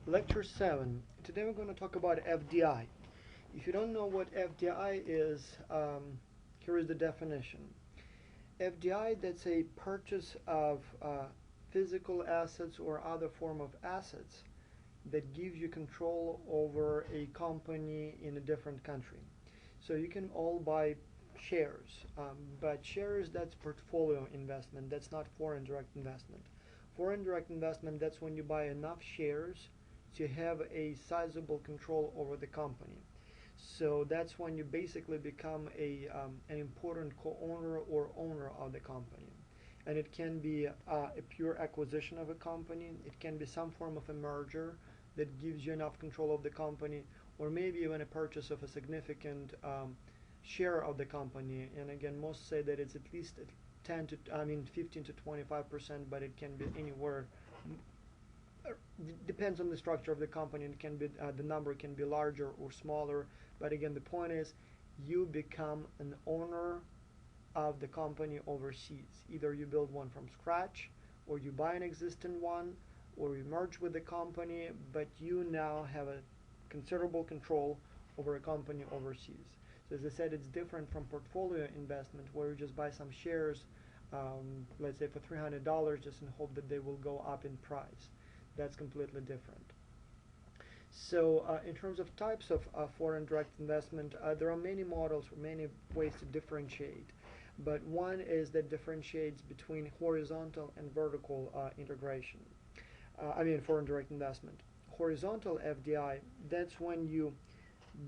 Lecture 7. Today we're going to talk about FDI. If you don't know what FDI is, here is the definition. FDI, that's a purchase of physical assets or other form of assets that gives you control over a company in a different country. So you can all buy shares, but shares, that's portfolio investment, that's not foreign direct investment. Foreign direct investment, that's when you buy enough shares to have a sizable control over the company. So that's when you basically become an important co-owner or owner of the company. And it can be a pure acquisition of a company, it can be some form of a merger that gives you enough control of the company, or maybe even a purchase of a significant share of the company. And again, most say that it's at least 15 to 25%, but it can be anywhere. Depends on the structure of the company. It can be the number can be larger or smaller. But again, the point is, you become an owner of the company overseas. Either you build one from scratch, or you buy an existing one, or you merge with the company, but you now have a considerable control over a company overseas. So as I said, it's different from portfolio investment where you just buy some shares, let's say for $300, just in hope that they will go up in price. That's completely different. So in terms of types of foreign direct investment, there are many models, many ways to differentiate. But one is that differentiates between horizontal and vertical integration. Foreign direct investment. Horizontal FDI, that's when you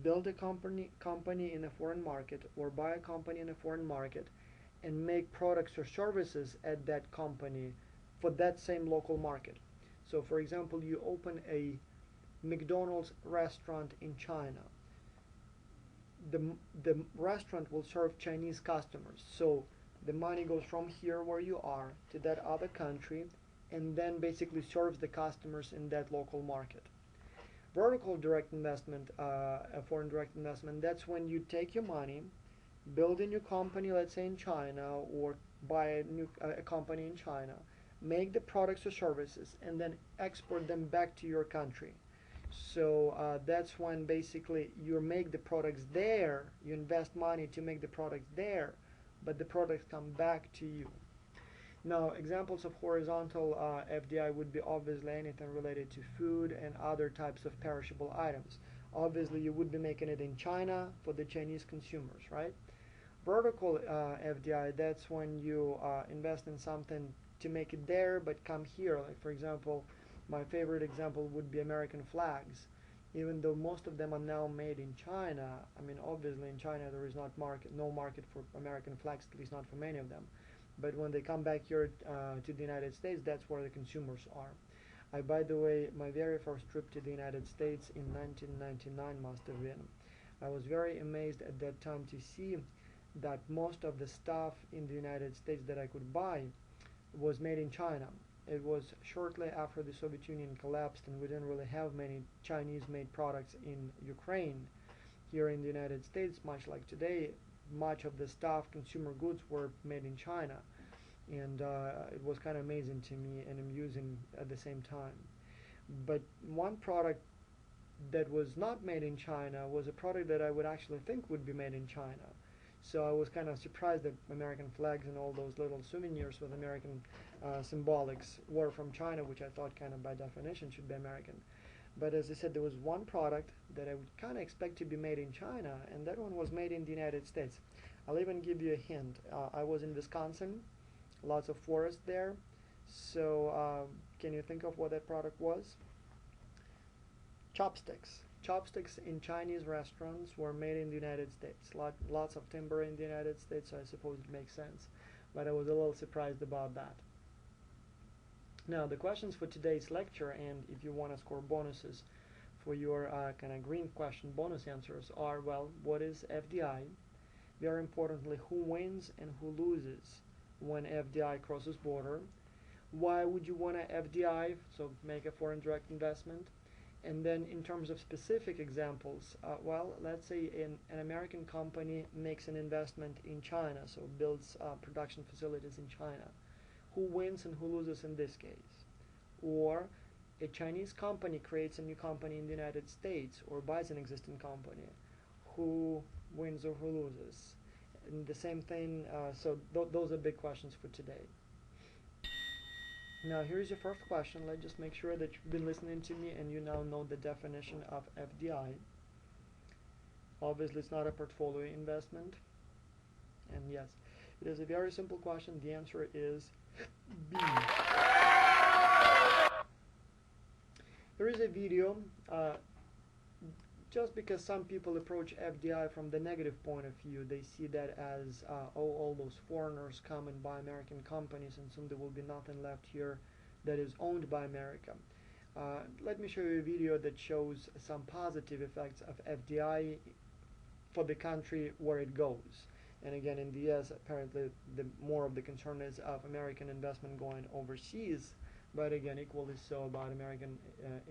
build a company in a foreign market or buy a company in a foreign market and make products or services at that company for that same local market. So for example, you open a McDonald's restaurant in China. The restaurant will serve Chinese customers. So the money goes from here where you are to that other country and then basically serves the customers in that local market. Vertical direct investment, foreign direct investment, that's when you take your money, build a new company, let's say in China, or buy a company in China, make the products or services, and then export them back to your country. So that's when basically you make the products there, you invest money to make the products there, but the products come back to you. Now, examples of horizontal FDI would be obviously anything related to food and other types of perishable items. Obviously, you would be making it in China for the Chinese consumers, right? Vertical FDI, that's when you invest in something to make it there but come here. Like, for example, my favorite example would be American flags. Even though most of them are now made in China, obviously in China there is no market for American flags, at least not for many of them. But when they come back here to the United States, that's where the consumers are. By the way, my very first trip to the United States in 1999 must have been. I was very amazed at that time to see that most of the stuff in the United States that I could buy was made in China. It was shortly after the Soviet Union collapsed and we didn't really have many Chinese-made products in Ukraine. Here in the United States, much like today, much of the stuff, consumer goods, were made in China, and it was kind of amazing to me and amusing at the same time. But one product that was not made in China was a product that I would actually think would be made in China. So I was kind of surprised that American flags and all those little souvenirs with American symbolics were from China, which I thought kind of by definition should be American. But as I said, there was one product that I would kind of expect to be made in China, and that one was made in the United States. I'll even give you a hint. I was in Wisconsin, lots of forest there. So can you think of what that product was? Chopsticks. Chopsticks in Chinese restaurants were made in the United States. Lots of timber in the United States, so I suppose it makes sense. But I was a little surprised about that. Now, the questions for today's lecture, and if you want to score bonuses for your kind of green question bonus answers, are, well, what is FDI? Very importantly, who wins and who loses when FDI crosses border? Why would you want to FDI, so make a foreign direct investment? And then in terms of specific examples, let's say an American company makes an investment in China, so builds production facilities in China. Who wins and who loses in this case? Or a Chinese company creates a new company in the United States or buys an existing company, who wins or who loses? And the same thing, so those are big questions for today. Now here's your first question. Let's just make sure that you've been listening to me and you now know the definition of FDI. Obviously it's not a portfolio investment. And yes, it is a very simple question. The answer is B. There is a video, just because some people approach FDI from the negative point of view. They see that as all those foreigners come and buy American companies and soon there will be nothing left here that is owned by America. Let me show you a video that shows some positive effects of FDI for the country where it goes. And again, in the US, apparently the more of the concern is of American investment going overseas, but again, equally so about American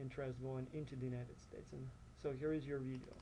interest going into the United States. And so here is your video.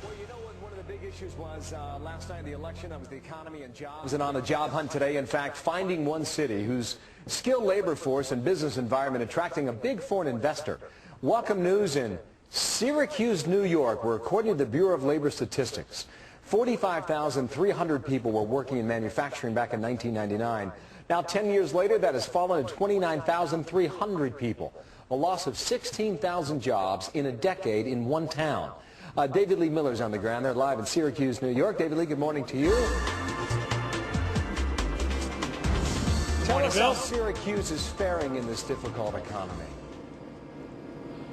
Well, you know what one of the big issues was last night in the election? That was the economy and jobs. And on the job hunt today, in fact, finding one city whose skilled labor force and business environment attracting a big foreign investor. Welcome news in Syracuse, New York, where according to the Bureau of Labor Statistics, 45,300 people were working in manufacturing back in 1999. Now, 10 years later, that has fallen to 29,300 people, a loss of 16,000 jobs in a decade in one town. David Lee Miller's on the ground. They're live in Syracuse, New York. David Lee, good morning to you. Tell us how Syracuse is faring in this difficult economy.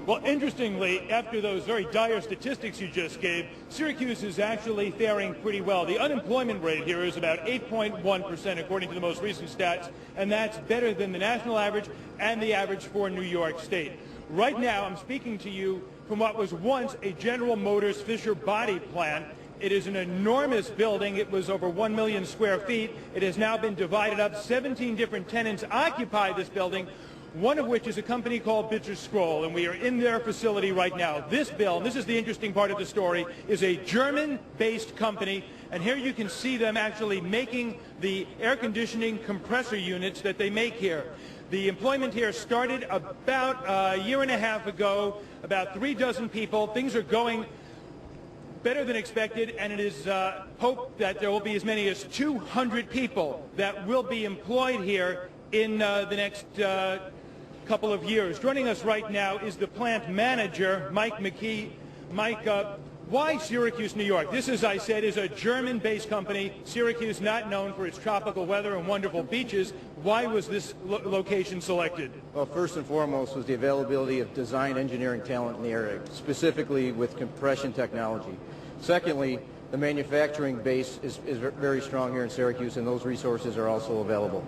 Well, interestingly, after those very dire statistics you just gave, Syracuse is actually faring pretty well. The unemployment rate here is about 8.1% according to the most recent stats, and that's better than the national average and the average for New York State. Right now, I'm speaking to you from what was once a General Motors Fisher body plant. It is an enormous building. It was over 1 million square feet. It has now been divided up. 17 different tenants occupy this building, one of which is a company called Bitzer Scroll, and we are in their facility right now. This bill, and this is the interesting part of the story, is a German-based company, and here you can see them actually making the air conditioning compressor units that they make here. The employment here started about a year and a half ago, about 3 dozen people. Things are going better than expected, and it is hoped that there will be as many as 200 people that will be employed here in the next couple of years. Joining us right now is the plant manager, Mike McKee. Mike, why Syracuse, New York? This, as I said, is a German-based company. Syracuse not known for its tropical weather and wonderful beaches. Why was this location selected? Well, first and foremost was the availability of design engineering talent in the area, specifically with compression technology. Secondly, the manufacturing base is very strong here in Syracuse, and those resources are also available.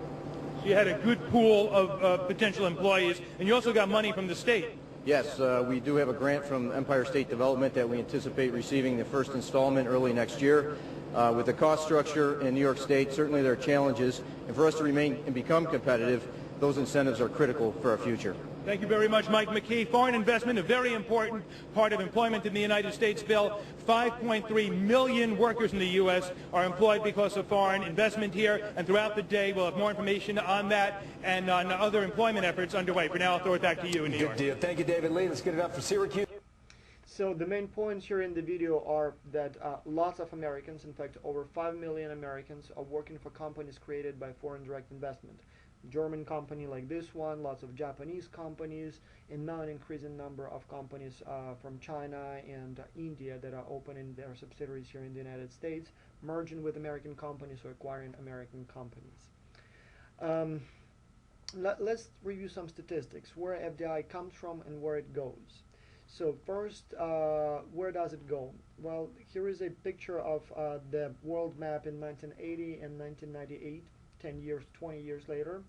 You had a good pool of potential employees, and you also got money from the state. Yes, we do have a grant from Empire State Development that we anticipate receiving the first installment early next year. With the cost structure in New York State, certainly there are challenges, and for us to remain and become competitive, those incentives are critical for our future. Thank you very much, Mike McKee. Foreign investment, a very important part of employment in the United States bill. 5.3 million workers in the U.S. are employed because of foreign investment here, and throughout the day we'll have more information on that and on other employment efforts underway. For now, I'll throw it back to you in New York. Good deal. Thank you, David Lee. Let's get it up for Syracuse. So the main points here in the video are that lots of Americans, in fact over 5 million Americans, are working for companies created by foreign direct investment. German company like this one, lots of Japanese companies, and now an increasing number of companies from China and India that are opening their subsidiaries here in the United States, merging with American companies or acquiring American companies. Let's review some statistics, where FDI comes from and where it goes. So first, where does it go? Well, here is a picture of the world map in 1980 and 1998. 10 years, 20 years later,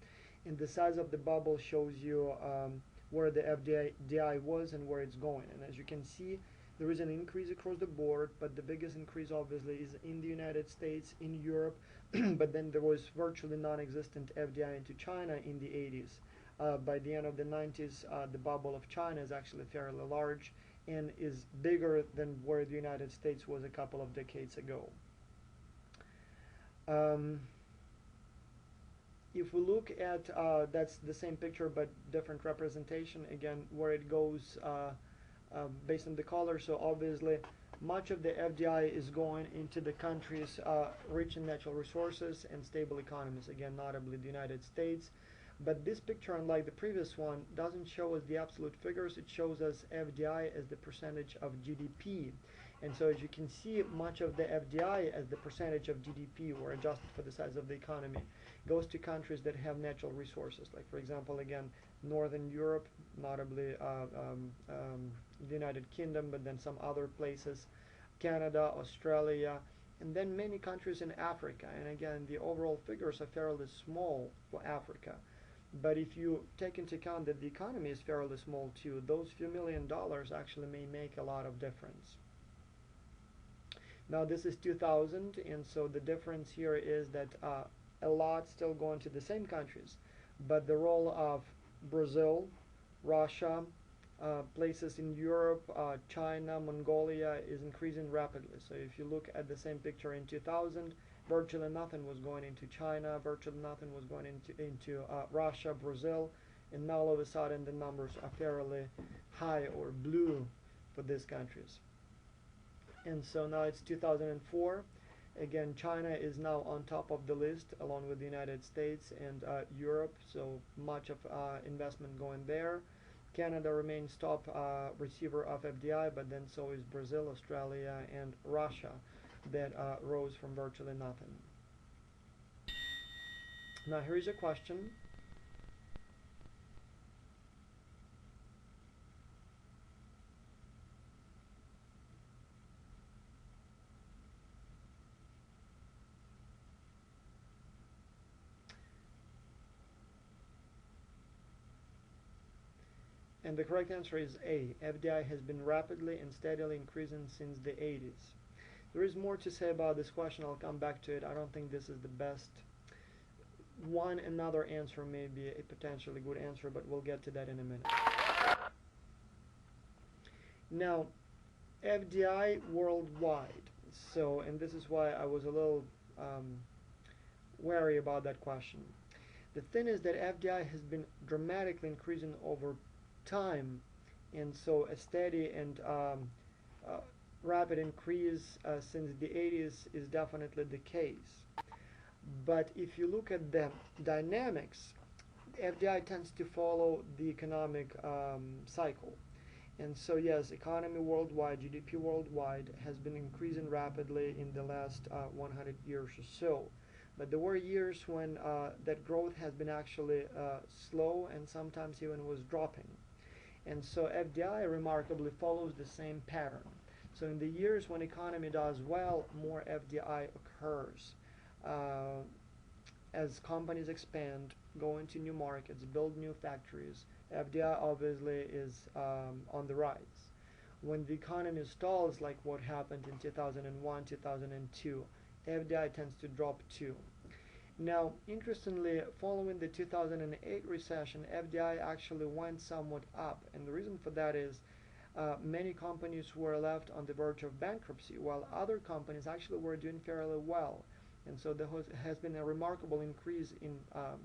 and the size of the bubble shows you where the FDI was and where it's going. And as you can see, there is an increase across the board, but the biggest increase obviously is in the United States, in Europe, but then there was virtually non-existent FDI into China in the 80s. By the end of the 90s, the bubble of China is actually fairly large and is bigger than where the United States was a couple of decades ago. if we look at, that's the same picture but different representation, again, where it goes based on the color. So obviously much of the FDI is going into the countries rich in natural resources and stable economies, again, notably the United States. But this picture, unlike the previous one, doesn't show us the absolute figures. It shows us FDI as the percentage of GDP. And so as you can see, much of the FDI as the percentage of GDP, or adjusted for the size of the economy, goes to countries that have natural resources. Like, for example, again, Northern Europe, notably the United Kingdom, but then some other places, Canada, Australia, and then many countries in Africa. And again, the overall figures are fairly small for Africa. But if you take into account that the economy is fairly small too, those few $1 million actually may make a lot of difference. Now this is 2000, and so the difference here is that a lot still going to the same countries, but the role of Brazil, Russia, places in Europe, China, Mongolia is increasing rapidly. So if you look at the same picture in 2000, virtually nothing was going into China, virtually nothing was going into Russia, Brazil, and now all of a sudden the numbers are fairly high or blue for these countries. And so now it's 2004. Again, China is now on top of the list along with the United States and Europe, so much of investment going there. Canada remains top receiver of FDI, but then so is Brazil, Australia, and Russia, that rose from virtually nothing. Now here's a question. And the correct answer is A. FDI has been rapidly and steadily increasing since the 80s. There is more to say about this question. I'll come back to it. I don't think this is the best. Another answer may be a potentially good answer, but we'll get to that in a minute. Now, FDI worldwide. So, and this is why I was a little wary about that question. The thing is that FDI has been dramatically increasing over time, and so a steady and rapid increase since the 80s is definitely the case. But if you look at the dynamics, FDI tends to follow the economic cycle. And so yes, economy worldwide, GDP worldwide has been increasing rapidly in the last 100 years or so. But there were years when that growth has been actually slow and sometimes even was dropping. And so FDI remarkably follows the same pattern. So in the years when economy does well, more FDI occurs. As companies expand, go into new markets, build new factories, FDI obviously is on the rise. When the economy stalls, like what happened in 2001, 2002, FDI tends to drop too. Now, interestingly, following the 2008 recession, FDI actually went somewhat up, and the reason for that is many companies were left on the verge of bankruptcy, while other companies actually were doing fairly well. And so there has been a remarkable increase in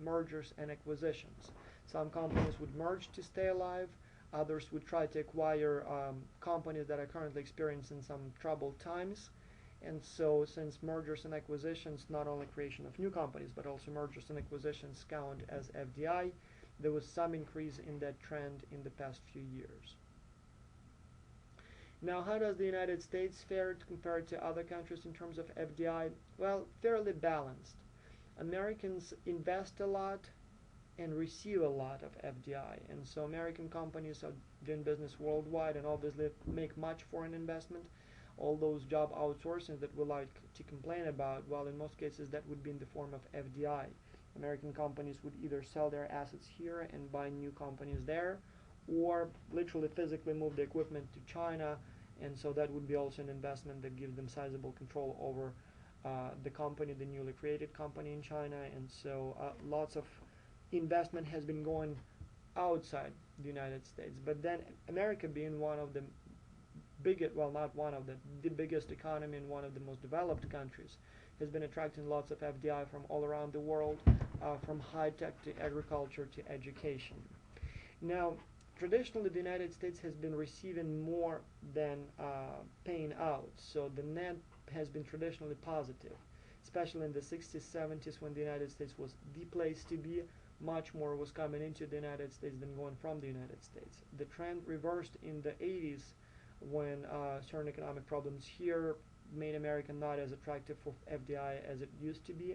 mergers and acquisitions. Some companies would merge to stay alive, others would try to acquire companies that are currently experiencing some troubled times. And so since mergers and acquisitions, not only creation of new companies, but also mergers and acquisitions count as FDI, there was some increase in that trend in the past few years. Now, how does the United States fare compared to other countries in terms of FDI? Well, fairly balanced. Americans invest a lot and receive a lot of FDI, and so American companies are doing business worldwide and obviously make much foreign investment. All those job outsourcing that we like to complain about, well, in most cases that would be in the form of FDI. American companies would either sell their assets here and buy new companies there, or literally physically move the equipment to China, and so that would be also an investment that gives them sizable control over the company, the newly created company in China. And so lots of investment has been going outside the United States. But then America being one of the biggest, well, not one of the biggest economy and one of the most developed countries, has been attracting lots of FDI from all around the world, from high tech to agriculture to education. Now, traditionally, the United States has been receiving more than paying out, so the net has been traditionally positive, especially in the 60s, 70s, when the United States was the place to be. Much more was coming into the United States than going from the United States. The trend reversed in the 80s when certain economic problems here made America not as attractive for FDI as it used to be,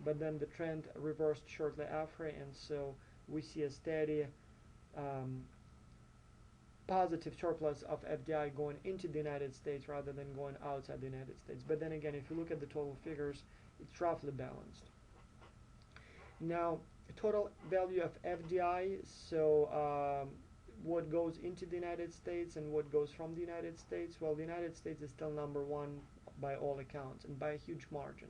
but then the trend reversed shortly after, and so we see a steady positive surplus of FDI going into the United States rather than going outside the United States. But then again, if you look at the total figures, it's roughly balanced. Now, the total value of FDI, so what goes into the United States and what goes from the United States, well, the United States is still number one by all accounts and by a huge margin.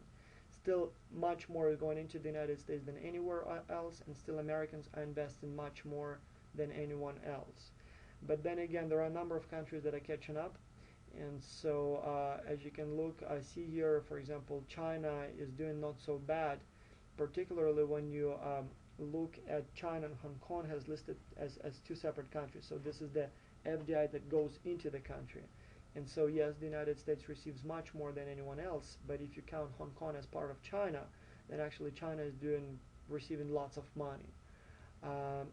Still much more is going into the United States than anywhere else, and still Americans are investing much more than anyone else. But then again, there are a number of countries that are catching up, and so as you can look, I see here, for example, China is doing not so bad, particularly when you look at China and Hong Kong has listed as two separate countries. So this is the FDI that goes into the country. And so yes, the United States receives much more than anyone else, but if you count Hong Kong as part of China, then actually China is receiving lots of money.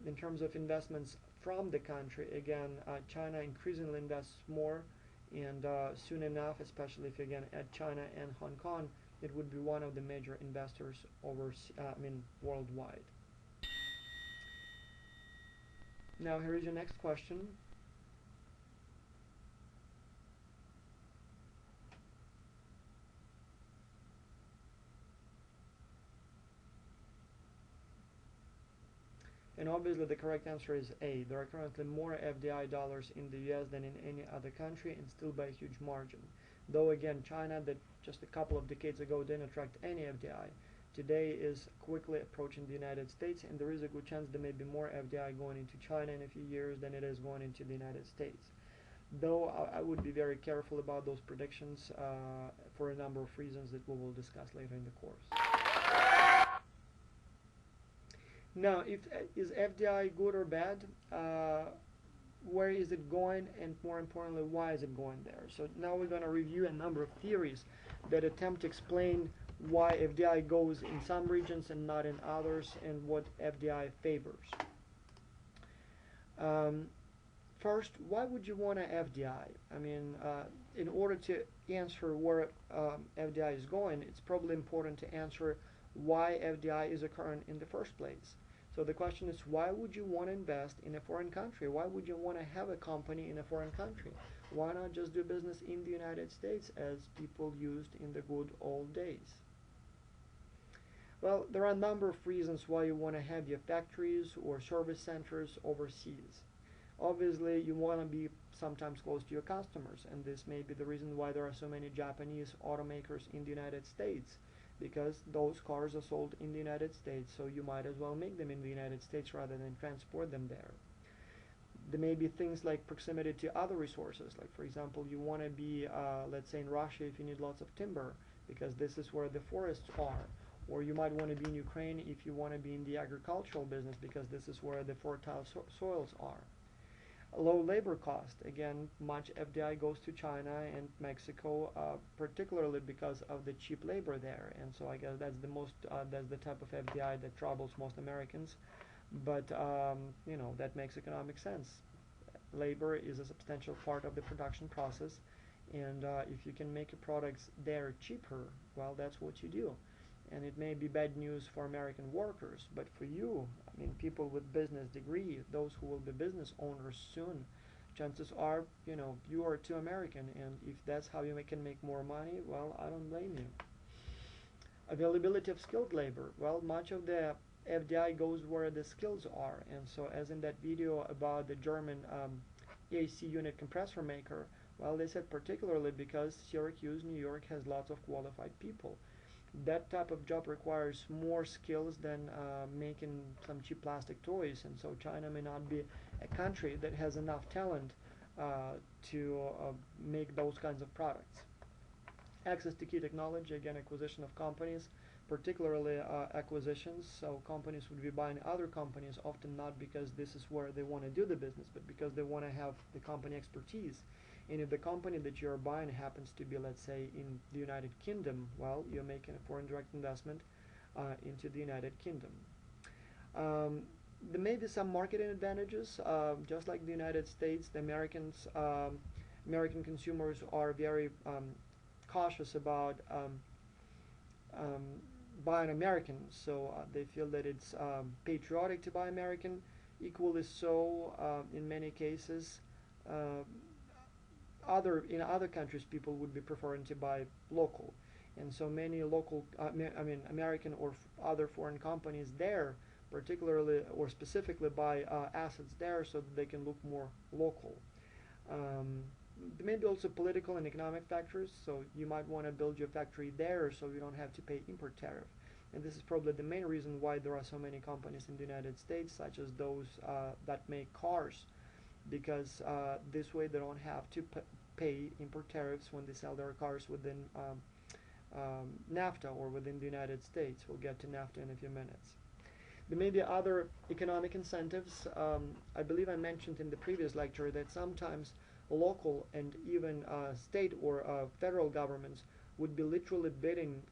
In terms of investments from the country, again, China increasingly invests more, and soon enough, especially if you again add China and Hong Kong, it would be one of the major investors worldwide. Now here is your next question. And obviously the correct answer is A. There are currently more FDI dollars in the US than in any other country, and still by a huge margin. Though again, China, that just a couple of decades ago didn't attract any FDI, today is quickly approaching the United States, and there is a good chance there may be more FDI going into China in a few years than it is going into the United States. Though I would be very careful about those predictions for a number of reasons that we will discuss later in the course. Now, is FDI good or bad? Where is it going, and more importantly, why is it going there? So now we're going to review a number of theories that attempt to explain why FDI goes in some regions and not in others, and what FDI favors. First, why would you want an FDI? I mean, in order to answer where FDI is going, it's probably important to answer why FDI is occurring in the first place. So the question is, why would you want to invest in a foreign country? Why would you want to have a company in a foreign country? Why not just do business in the United States as people used in the good old days? Well, there are a number of reasons why you want to have your factories or service centers overseas. Obviously, you want to be sometimes close to your customers, and this may be the reason why there are so many Japanese automakers in the United States, because those cars are sold in the United States, so you might as well make them in the United States rather than transport them there. There may be things like proximity to other resources, like for example, you want to be, let's say in Russia if you need lots of timber, because this is where the forests are. Or you might want to be in Ukraine if you want to be in the agricultural business, because this is where the fertile soils are. A low labor cost. Again, much FDI goes to China and Mexico, particularly because of the cheap labor there. And so I guess that's the type of FDI that troubles most Americans. But you know, that makes economic sense. Labor is a substantial part of the production process, and if you can make your products there cheaper, well, that's what you do. And it may be bad news for American workers, but for you, I mean, people with business degree, those who will be business owners soon, chances are, you know, you are too American, and if that's how you can make more money, well, I don't blame you. Availability of skilled labor. Well, much of the FDI goes where the skills are, and so as in that video about the German AC unit compressor maker, well, they said particularly because Syracuse, New York has lots of qualified people. That type of job requires more skills than making some cheap plastic toys, and so China may not be a country that has enough talent to make those kinds of products. Access to key technology, again, acquisition of companies, particularly acquisitions. So companies would be buying other companies, often not because this is where they want to do the business, but because they want to have the company expertise. And if the company that you're buying happens to be, let's say, in the United Kingdom, well, you're making a foreign direct investment into the United Kingdom. There may be some marketing advantages, just like the United States. The American consumers are very cautious about buying American, so they feel that it's patriotic to buy American. Equally so, in many cases, in other countries, people would be preferring to buy local, and so many local, American or other foreign companies there, particularly or specifically buy assets there so that they can look more local. There may be also political and economic factors, so you might want to build your factory there so you don't have to pay import tariff. And this is probably the main reason why there are so many companies in the United States, such as those that make cars, because this way they don't have to pay import tariffs when they sell their cars within NAFTA or within the United States. We'll get to NAFTA in a few minutes. There may be other economic incentives. I believe I mentioned in the previous lecture that sometimes local and even state or federal governments would be literally bidding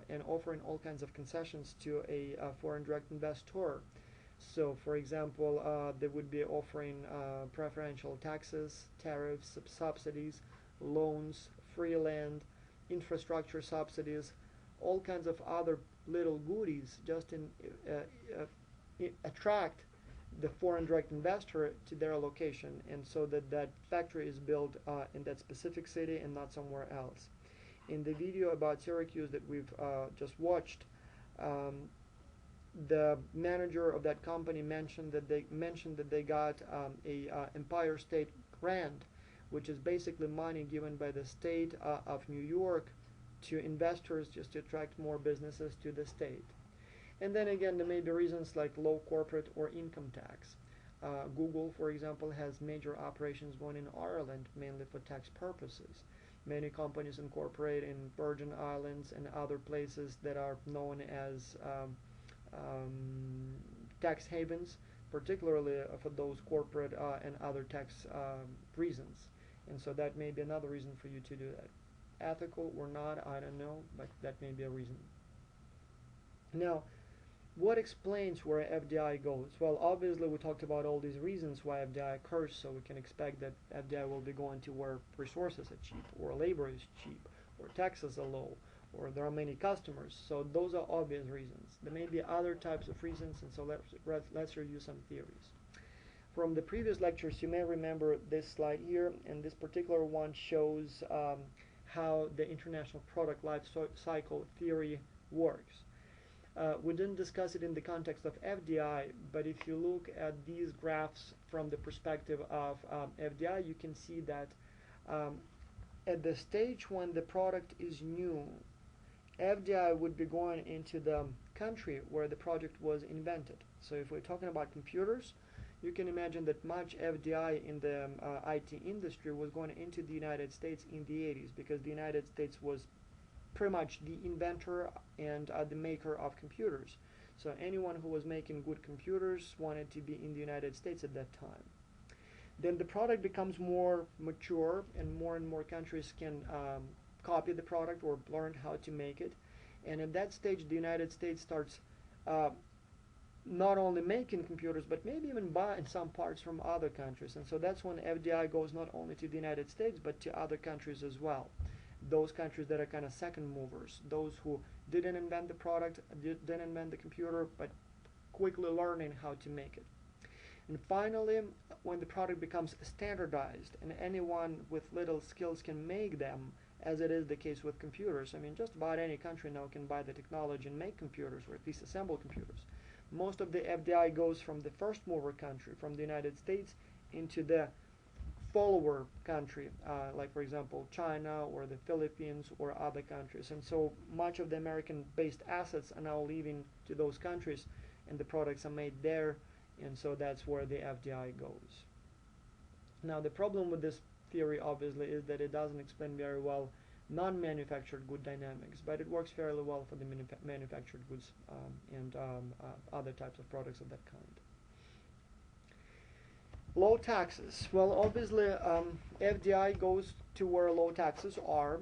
and offering all kinds of concessions to a foreign direct investor. So, for example, they would be offering preferential taxes, tariffs, subsidies, loans, free land, infrastructure subsidies, all kinds of other little goodies just in attract the foreign direct investor to their location, and so that that factory is built in that specific city and not somewhere else. In the video about Syracuse that we've just watched, the manager of that company mentioned that they got a Empire State grant, which is basically money given by the state of New York to investors just to attract more businesses to the state. And then again, there may be reasons like low corporate or income tax. Google, for example, has major operations going in Ireland, mainly for tax purposes. Many companies incorporate in Virgin Islands and other places that are known as tax havens, particularly for those corporate and other tax reasons. And so that may be another reason for you to do that. Ethical or not, I don't know, but that may be a reason. Now, what explains where FDI goes? Well, obviously we talked about all these reasons why FDI occurs, so we can expect that FDI will be going to where resources are cheap, or labor is cheap, or taxes are low, or there are many customers. So those are obvious reasons. There may be other types of reasons, and so let's review some theories. From the previous lectures, you may remember this slide here, and this particular one shows how the international product life cycle theory works. We didn't discuss it in the context of FDI, but if you look at these graphs from the perspective of FDI, you can see that at the stage when the product is new, FDI would be going into the country where the project was invented. So if we're talking about computers, you can imagine that much FDI in the IT industry was going into the United States in the 80s, because the United States was pretty much the inventor and the maker of computers. So anyone who was making good computers wanted to be in the United States at that time. Then the product becomes more mature, and more countries can copy the product or learn how to make it. And at that stage, the United States starts not only making computers, but maybe even buying some parts from other countries. And so that's when FDI goes not only to the United States, but to other countries as well. Those countries that are kind of second movers, those who didn't invent the product, didn't invent the computer, but quickly learning how to make it. And finally, when the product becomes standardized and anyone with little skills can make them, as it is the case with computers. I mean, just about any country now can buy the technology and make computers, or at least assemble computers. Most of the FDI goes from the first mover country, from the United States, into the follower country, like for example China or the Philippines or other countries. And so much of the American-based assets are now leaving to those countries, and the products are made there, and so that's where the FDI goes. Now the problem with this theory obviously is that it doesn't explain very well non-manufactured good dynamics, but it works fairly well for the manufactured goods and other types of products of that kind. Low taxes. Well, obviously, FDI goes to where low taxes are.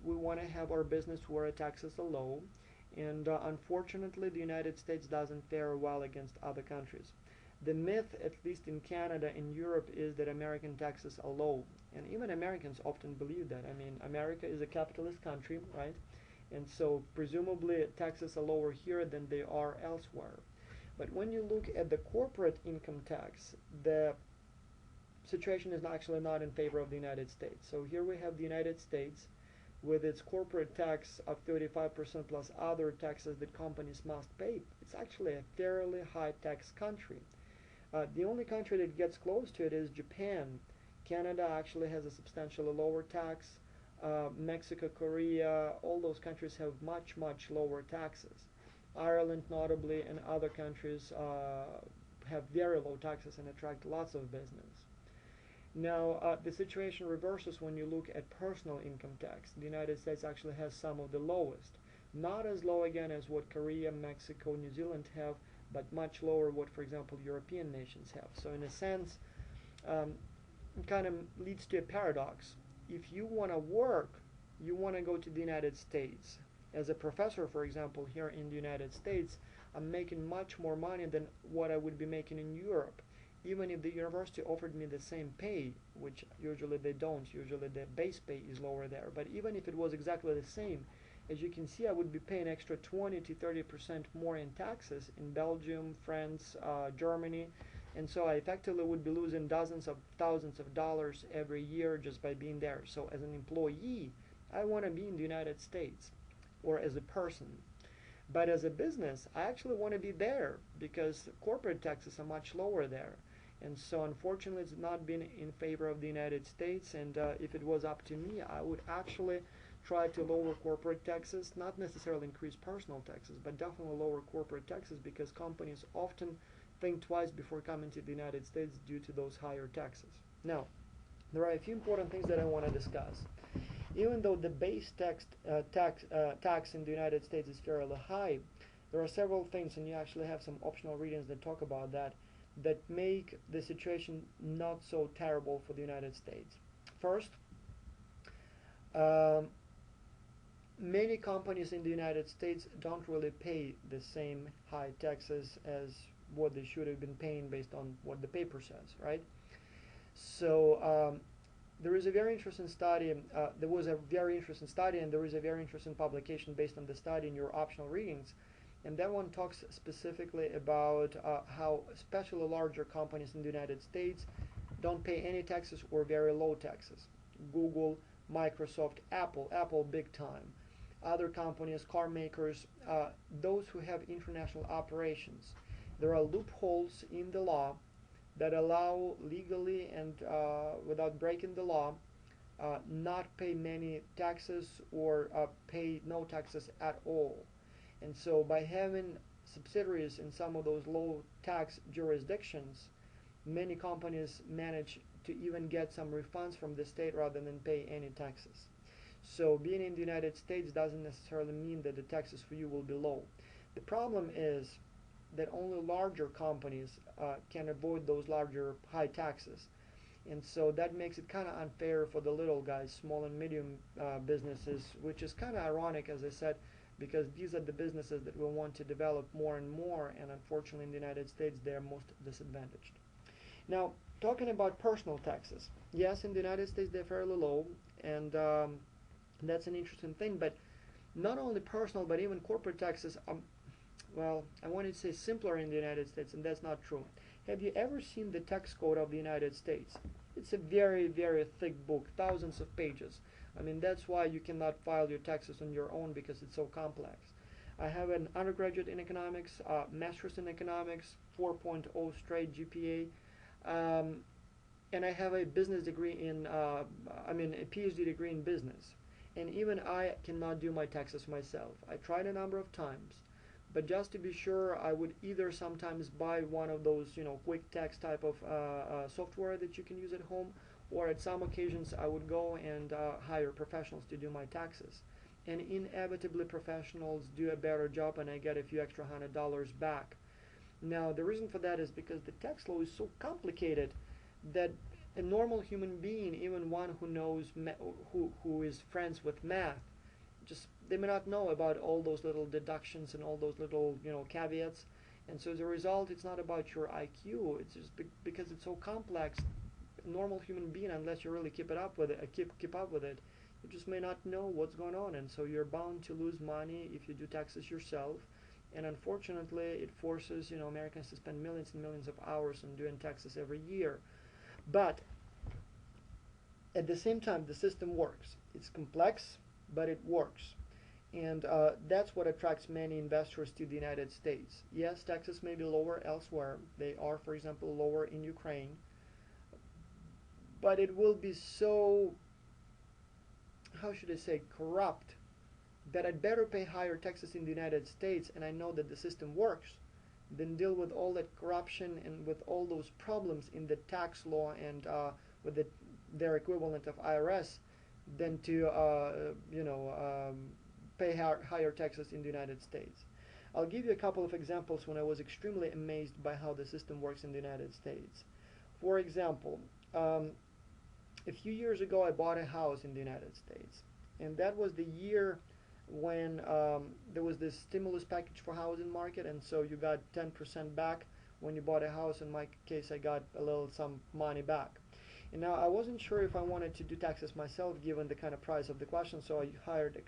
We want to have our business where taxes are low, and unfortunately, the United States doesn't fare well against other countries. The myth, at least in Canada and Europe, is that American taxes are low, and even Americans often believe that. I mean, America is a capitalist country, right? And so presumably taxes are lower here than they are elsewhere. But when you look at the corporate income tax, the situation is actually not in favor of the United States. So here we have the United States with its corporate tax of 35% plus other taxes that companies must pay. It's actually a fairly high tax country. The only country that gets close to it is Japan. Canada actually has a substantially lower tax. Mexico, Korea, all those countries have much, much lower taxes. Ireland, notably, and other countries have very low taxes and attract lots of business. Now, the situation reverses when you look at personal income tax. The United States actually has some of the lowest. Not as low, again, as what Korea, Mexico, New Zealand have, but much lower what, for example, European nations have. So in a sense, it kind of leads to a paradox. If you want to work, you want to go to the United States. As a professor, for example, here in the United States, I'm making much more money than what I would be making in Europe. Even if the university offered me the same pay, which usually they don't, usually the base pay is lower there, but even if it was exactly the same, as you can see, I would be paying extra 20 to 30% more in taxes in Belgium, France, Germany, and so I effectively would be losing dozens of thousands of dollars every year just by being there. So as an employee, I want to be in the United States, or as a person. But as a business, I actually want to be there because corporate taxes are much lower there. And so unfortunately it's not been in favor of the United States, and if it was up to me, I would actually try to lower corporate taxes, not necessarily increase personal taxes, but definitely lower corporate taxes because companies often think twice before coming to the United States due to those higher taxes. Now, there are a few important things that I want to discuss. Even though the base tax in the United States is fairly high, there are several things, and you actually have some optional readings that talk about that make the situation not so terrible for the United States. First, many companies in the United States don't really pay the same high taxes as what they should have been paying based on what the paper says, right? So there is a very interesting study, there was a very interesting study, and there is a very interesting publication based on the study in your optional readings. And that one talks specifically about how especially larger companies in the United States don't pay any taxes or very low taxes. Google, Microsoft, Apple big time. Other companies, car makers, those who have international operations. There are loopholes in the law that allow legally and without breaking the law not pay many taxes or pay no taxes at all. And so by having subsidiaries in some of those low tax jurisdictions, many companies manage to even get some refunds from the state rather than pay any taxes. So being in the United States doesn't necessarily mean that the taxes for you will be low. The problem is that only larger companies can avoid those larger high taxes. And so that makes it kind of unfair for the little guys, small and medium businesses, which is kind of ironic, as I said, because these are the businesses that we want to develop more and more, and unfortunately in the United States they are most disadvantaged. Now, talking about personal taxes, yes, in the United States they're fairly low, and that's an interesting thing, but not only personal but even corporate taxes are, well, I wanted to say simpler in the United States, and that's not true. Have you ever seen the tax code of the United States? It's a very, very thick book, thousands of pages. I mean, that's why you cannot file your taxes on your own, because it's so complex. I have an undergraduate in economics, master's in economics, 4.0 straight GPA, and I have a business degree in, a PhD degree in business. And even I cannot do my taxes myself. I tried a number of times, but just to be sure, I would either sometimes buy one of those, quick tax type of software that you can use at home, or at some occasions I would go and hire professionals to do my taxes. And inevitably professionals do a better job and I get a few extra $100 back. Now the reason for that is because the tax law is so complicated that a normal human being, even one who knows who is friends with math, just they may not know about all those little deductions and all those little caveats. And so as a result, it's not about your IQ. It's just because it's so complex. A normal human being, unless you really keep up with it, you just may not know what's going on, and so you're bound to lose money if you do taxes yourself. And unfortunately, it forces Americans to spend millions and millions of hours on doing taxes every year. But at the same time, the system works. It's complex, but it works. And that's what attracts many investors to the United States. Yes, taxes may be lower elsewhere. They are, for example, lower in Ukraine. But it will be so, how should I say, corrupt, that I'd better pay higher taxes in the United States, and I know that the system works, than deal with all that corruption and with all those problems in the tax law and with their equivalent of IRS, than to pay higher taxes in the United States. I'll give you a couple of examples when I was extremely amazed by how the system works in the United States. For example, a few years ago I bought a house in the United States, and that was the year when there was this stimulus package for housing market, and so you got 10% back when you bought a house. In my case, I got some money back. And now I wasn't sure if I wanted to do taxes myself given the kind of price of the question, so I hired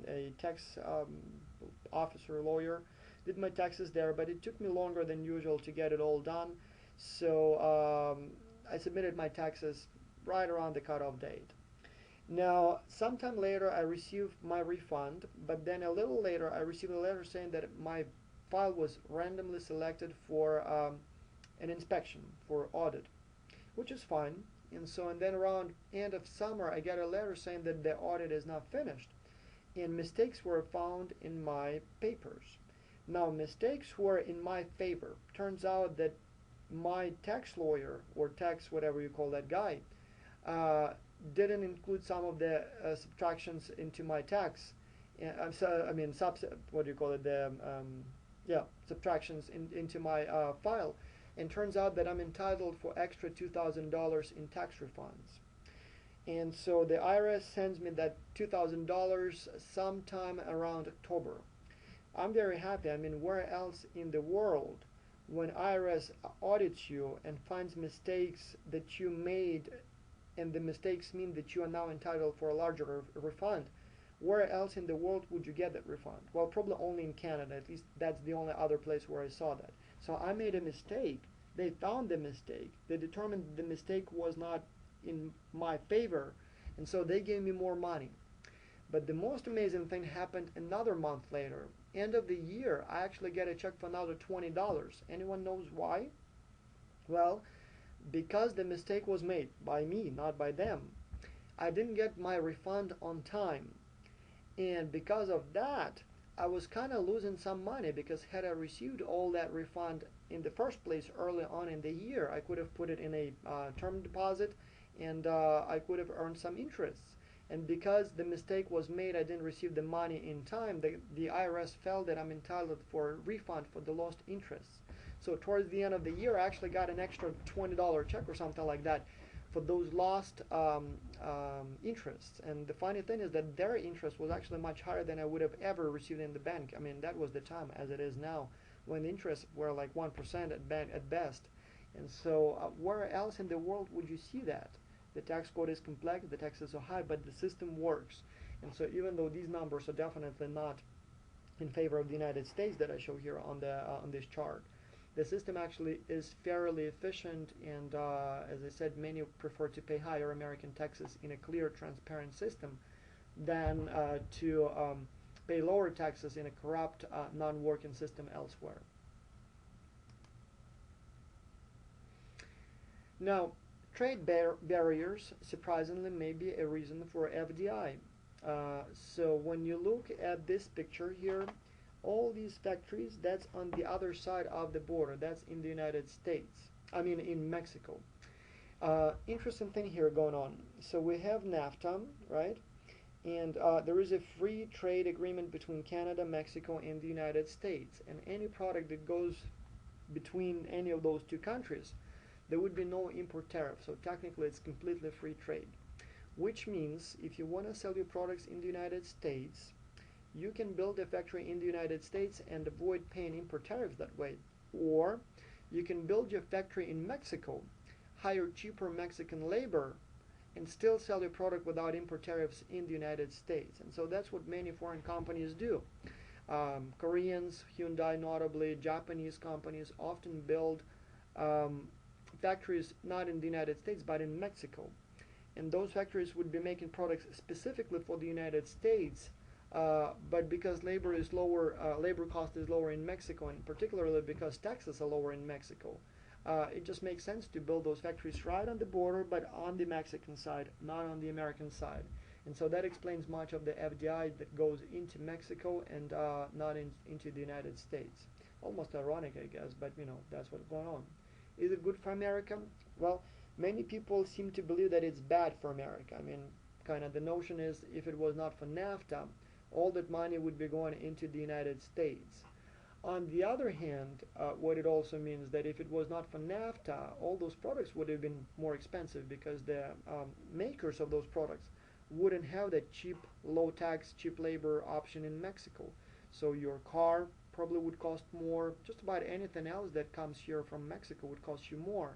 a tax officer, lawyer, did my taxes there, but it took me longer than usual to get it all done. So I submitted my taxes right around the cutoff date. Now, sometime later I received my refund, but then a little later I received a letter saying that my file was randomly selected for an inspection, for audit, which is fine. And then around end of summer I got a letter saying that the audit is not finished and mistakes were found in my papers. Now, mistakes were in my favor. Turns out that my tax lawyer, or tax whatever you call that guy, didn't include some of the subtractions into my tax. Subtractions into my file. And turns out that I'm entitled for extra $2,000 in tax refunds. And so the IRS sends me that $2,000 sometime around October. I'm very happy. I mean, where else in the world, when IRS audits you and finds mistakes that you made, and the mistakes mean that you are now entitled for a larger refund, where else in the world would you get that refund? Well, probably only in Canada. At least that's the only other place where I saw that. So I made a mistake. They found the mistake. They determined the mistake was not in my favor, and so they gave me more money. But the most amazing thing happened another month later. End of the year, I actually get a check for another $20. Anyone knows why? Well, because the mistake was made by me, not by them. I didn't get my refund on time. And because of that, I was kind of losing some money, because had I received all that refund in the first place early on in the year, I could have put it in a term deposit, and I could have earned some interest. And because the mistake was made, I didn't receive the money in time, the IRS felt that I'm entitled for a refund for the lost interest. So towards the end of the year, I actually got an extra $20 check or something like that for those lost interests. And the funny thing is that their interest was actually much higher than I would have ever received in the bank. I mean, that was the time, as it is now, when the interests were like 1% at best. And so where else in the world would you see that? The tax code is complex, the taxes are high, but the system works. And so even though these numbers are definitely not in favor of the United States that I show here on this chart, the system actually is fairly efficient, and as I said, many prefer to pay higher American taxes in a clear, transparent system than to pay lower taxes in a corrupt, non-working system elsewhere. Now, trade barriers, surprisingly, may be a reason for FDI. So when you look at this picture here, all these factories, that's on the other side of the border. That's in the United States. I mean, in Mexico. Interesting thing here going on. So we have NAFTA, right? And there is a free trade agreement between Canada, Mexico, and the United States. And any product that goes between any of those two countries, there would be no import tariff. So technically, it's completely free trade. Which means if you want to sell your products in the United States, you can build a factory in the United States and avoid paying import tariffs that way. Or you can build your factory in Mexico, hire cheaper Mexican labor, and still sell your product without import tariffs in the United States. And so that's what many foreign companies do. Koreans, Hyundai notably, Japanese companies often build factories not in the United States but in Mexico. And those factories would be making products specifically for the United States, but because labor is lower, labor cost is lower in Mexico, and particularly because taxes are lower in Mexico, it just makes sense to build those factories right on the border, but on the Mexican side, not on the American side. And so that explains much of the FDI that goes into Mexico and not into the United States. Almost ironic, I guess, but you know, that's what's going on. Is it good for America? Well, many people seem to believe that it's bad for America. I mean, kind of the notion is if it was not for NAFTA, all that money would be going into the United States. On the other hand, what it also means that if it was not for NAFTA, all those products would have been more expensive because the makers of those products wouldn't have that cheap, low tax, cheap labor option in Mexico. So your car probably would cost more. Just about anything else that comes here from Mexico would cost you more.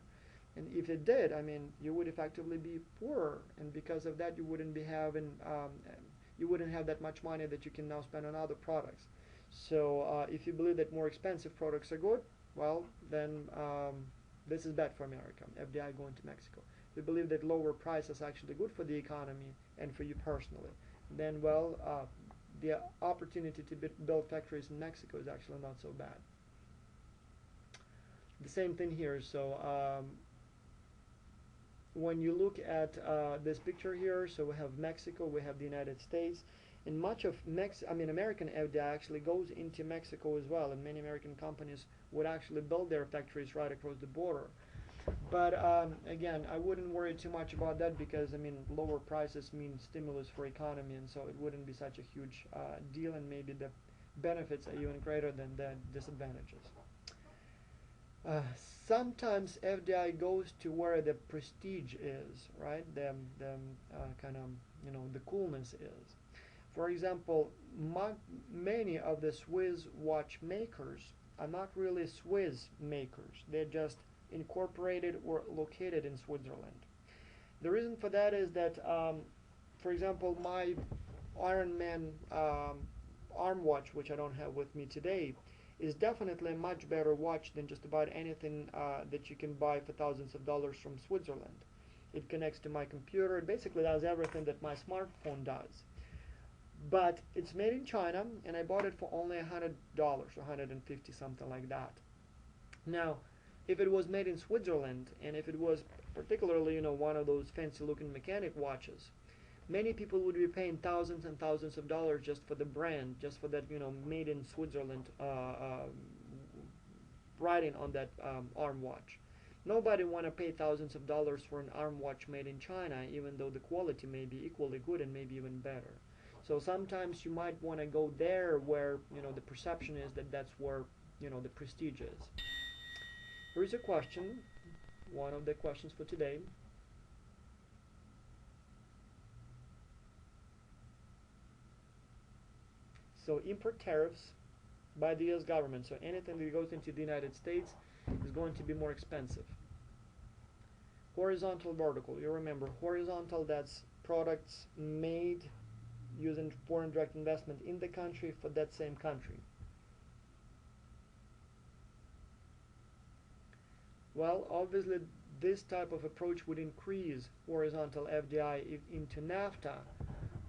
And if it did, I mean, you would effectively be poorer, and because of that, you wouldn't be having, you wouldn't have that much money that you can now spend on other products. So if you believe that more expensive products are good, well, then this is bad for America, FDI going to Mexico. If you believe that lower prices are actually good for the economy and for you personally, then, well, the opportunity to build factories in Mexico is actually not so bad. The same thing here. So when you look at this picture here, so we have Mexico, we have the United States, and much of American FDI actually goes into Mexico as well, and many American companies would actually build their factories right across the border. But again, I wouldn't worry too much about that because, I mean, lower prices mean stimulus for economy, and so it wouldn't be such a huge deal, and maybe the benefits are even greater than the disadvantages. Sometimes FDI goes to where the prestige is, right? The kind of, you know, the coolness is. For example, many of the Swiss watch makers are not really Swiss makers. They're just incorporated or located in Switzerland. The reason for that is that, for example, my Iron Man arm watch, which I don't have with me today, is definitely a much better watch than just about anything that you can buy for thousands of dollars from Switzerland. It connects to my computer. It basically does everything that my smartphone does. But it's made in China, and I bought it for only $100 or $150, something like that. Now, if it was made in Switzerland, and if it was particularly, you know, one of those fancy-looking mechanic watches, many people would be paying thousands and thousands of dollars just for the brand, just for that, you know, made in Switzerland writing on that arm watch. Nobody want to pay thousands of dollars for an arm watch made in China, even though the quality may be equally good and maybe even better. So sometimes you might want to go there where, you know, the perception is that that's where, you know, the prestige is. Here is a question, one of the questions for today. So import tariffs by the US government, so anything that goes into the United States is going to be more expensive. Horizontal, vertical. You remember, horizontal, that's products made using foreign direct investment in the country for that same country. Well, obviously this type of approach would increase horizontal FDI into NAFTA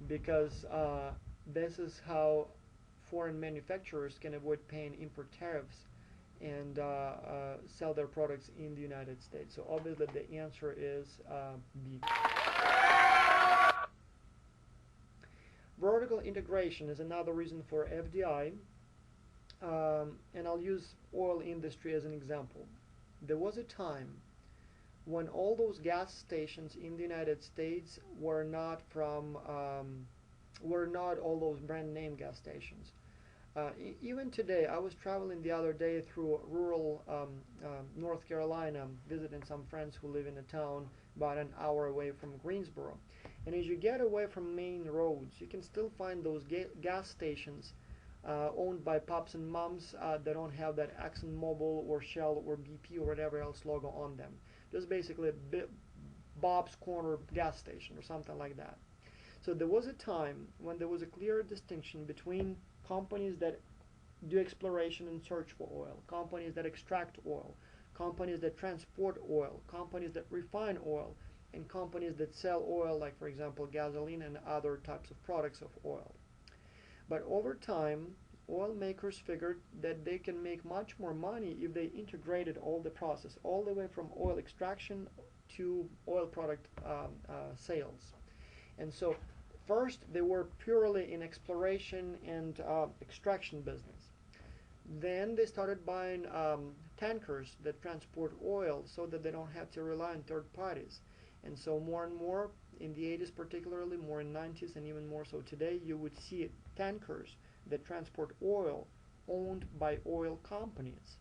because this is how foreign manufacturers can avoid paying import tariffs and sell their products in the United States. So obviously the answer is B. Vertical integration is another reason for FDI, and I'll use oil industry as an example. There was a time when all those gas stations in the United States were not all those brand name gas stations. Even today, I was traveling the other day through rural North Carolina, visiting some friends who live in a town about an hour away from Greensboro. And as you get away from main roads, you can still find those gas stations owned by pops and moms that don't have that ExxonMobil or Shell or BP or whatever else logo on them. Just basically a Bob's Corner gas station or something like that. So there was a time when there was a clear distinction between companies that do exploration and search for oil, companies that extract oil, companies that transport oil, companies that refine oil, and companies that sell oil, like for example gasoline and other types of products of oil. But over time, oil makers figured that they can make much more money if they integrated all the process, all the way from oil extraction to oil product sales. And so first they were purely in exploration and extraction business. Then they started buying tankers that transport oil so that they don't have to rely on third parties. And so more and more, in the 80s particularly, more in 90s and even more so today, you would see tankers that transport oil owned by oil companies.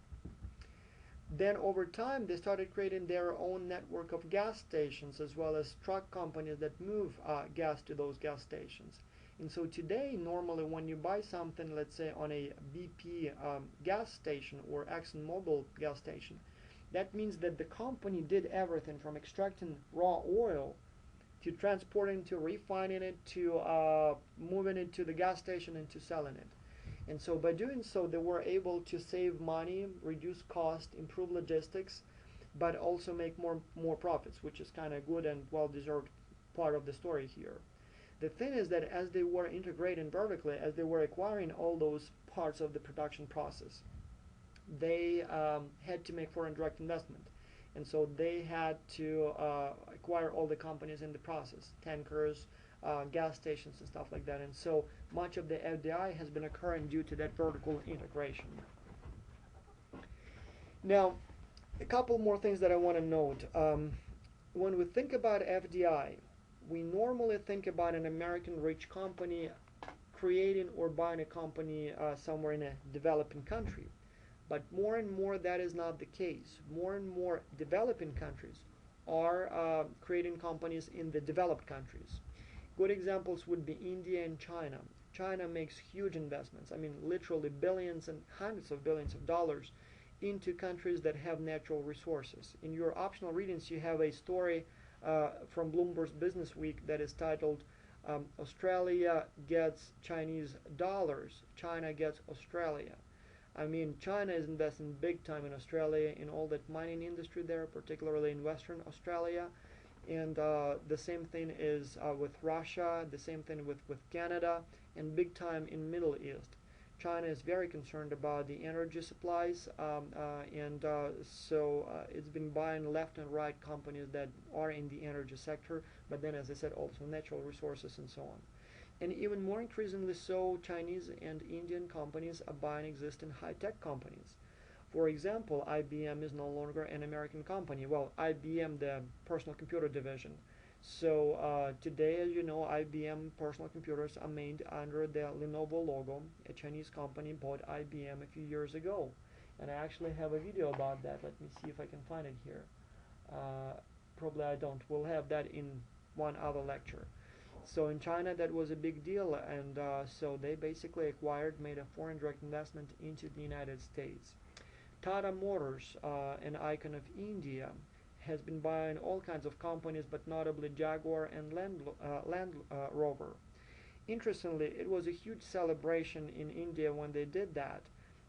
Then over time they started creating their own network of gas stations as well as truck companies that move gas to those gas stations. And so today, normally when you buy something, let's say on a BP gas station or ExxonMobil gas station, that means that the company did everything from extracting raw oil to transporting, to refining it, to moving it to the gas station and to selling it. And so by doing so, they were able to save money, reduce cost, improve logistics, but also make more profits, which is kind of good and well-deserved part of the story here. The thing is that as they were integrating vertically, as they were acquiring all those parts of the production process, they had to make foreign direct investment. And so they had to acquire all the companies in the process, tankers, gas stations and stuff like that. And so much of the FDI has been occurring due to that vertical integration. Now, a couple more things that I want to note. When we think about FDI, we normally think about an American rich company creating or buying a company somewhere in a developing country. But more and more that is not the case. More and more developing countries are creating companies in the developed countries. Good examples would be India and China. China makes huge investments, I mean literally billions and hundreds of billions of dollars into countries that have natural resources. In your optional readings you have a story from Bloomberg's Business Week that is titled Australia gets Chinese dollars, China gets Australia. I mean, China is investing big time in Australia, in all that mining industry there, particularly in Western Australia. And the same thing is with Russia, the same thing with Canada, and big time in Middle East. China is very concerned about the energy supplies, so it's been buying left and right companies that are in the energy sector, but then, as I said, also natural resources and so on. And even more increasingly so, Chinese and Indian companies are buying existing high-tech companies. For example, IBM is no longer an American company. Well, IBM, the personal computer division. So today, as you know, IBM personal computers are made under the Lenovo logo. A Chinese company bought IBM a few years ago. And I actually have a video about that. Let me see if I can find it here. Probably I don't. We'll have that in one other lecture. So in China that was a big deal, and so they basically made a foreign direct investment into the United States. Tata Motors, an icon of India, has been buying all kinds of companies, but notably Jaguar and Land Rover. Interestingly, it was a huge celebration in India when they did that.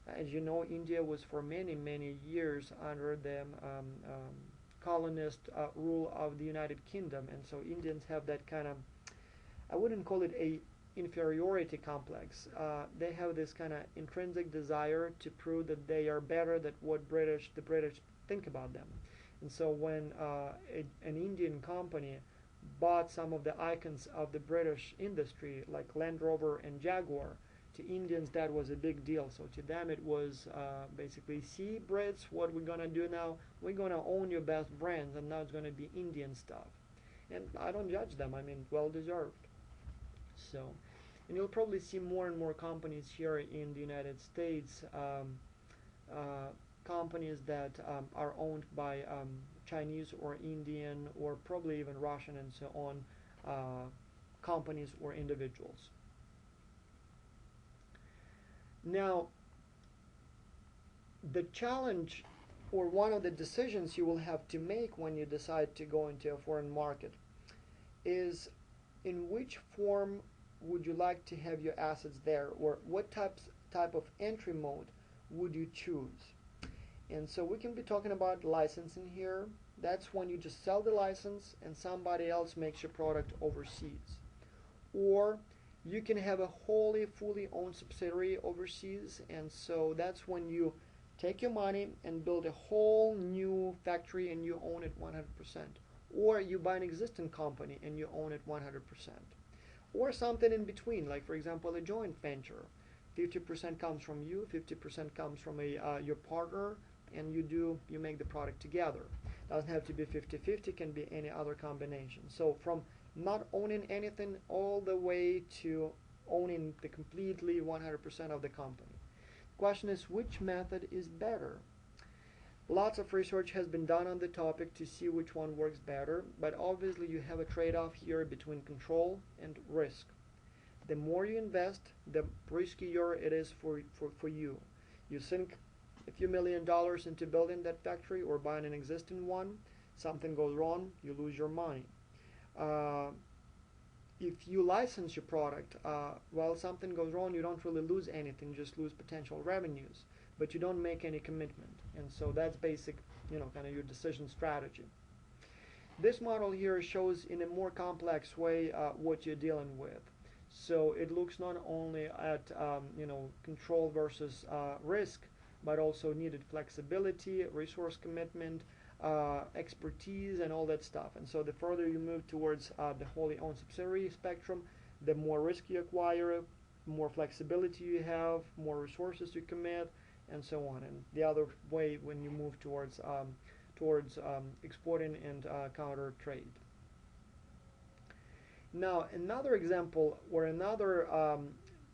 As you know, India was for many, many years under the colonist rule of the United Kingdom, and so Indians have that kind of, I wouldn't call it a inferiority complex. They have this kind of intrinsic desire to prove that they are better than what the British think about them. And so when an Indian company bought some of the icons of the British industry, like Land Rover and Jaguar, To Indians, that was a big deal. So to them, it was basically, see, Brits, what we're gonna do now? We're gonna own your best brands, and now it's gonna be Indian stuff. And I don't judge them. I mean, well deserved. So, and you'll probably see more and more companies here in the United States, companies that are owned by Chinese or Indian or probably even Russian and so on, companies or individuals. Now, the challenge or one of the decisions you will have to make when you decide to go into a foreign market is in which form would you like to have your assets there, or what type of entry mode would you choose. And so we can be talking about licensing here. That's when you just sell the license and somebody else makes your product overseas. Or you can have a wholly, fully owned subsidiary overseas, and so that's when you take your money and build a whole new factory and you own it 100%. Or you buy an existing company and you own it 100%. Or something in between, like for example a joint venture. 50% comes from you, 50% comes from your partner, and you make the product together. Doesn't have to be 50-50, can be any other combination. So from not owning anything all the way to owning the completely 100% of the company. The question is, which method is better? Lots of research has been done on the topic to see which one works better, but obviously you have a trade-off here between control and risk. The more you invest, the riskier it is for you. You sink a few $1,000,000 into building that factory or buying an existing one, something goes wrong, you lose your money. If you license your product, while something goes wrong, you don't really lose anything, just lose potential revenues, but you don't make any commitment. And so that's basic, kind of your decision strategy. This model here shows in a more complex way what you're dealing with. So it looks not only at control versus risk, but also needed flexibility, resource commitment, expertise, and all that stuff. And so the further you move towards the wholly owned subsidiary spectrum, the more risk you acquire, more flexibility you have, more resources you commit, and so on. And the other way when you move towards exporting and counter trade. Now, another example or another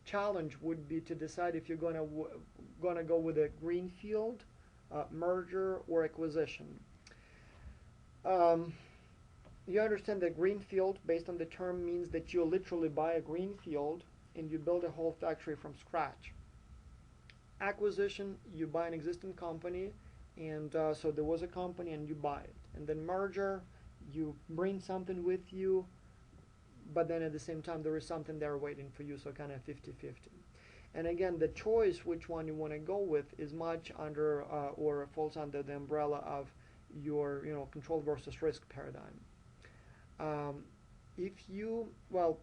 challenge would be to decide if you're gonna go with a greenfield, merger, or acquisition. You understand that greenfield, based on the term, means that you literally buy a greenfield and you build a whole factory from scratch. Acquisition, you buy an existing company, and so there was a company and you buy it. And then merger, you bring something with you, but then at the same time there is something there waiting for you, so kind of 50-50. And again, the choice which one you want to go with is much under or falls under the umbrella of your control versus risk paradigm.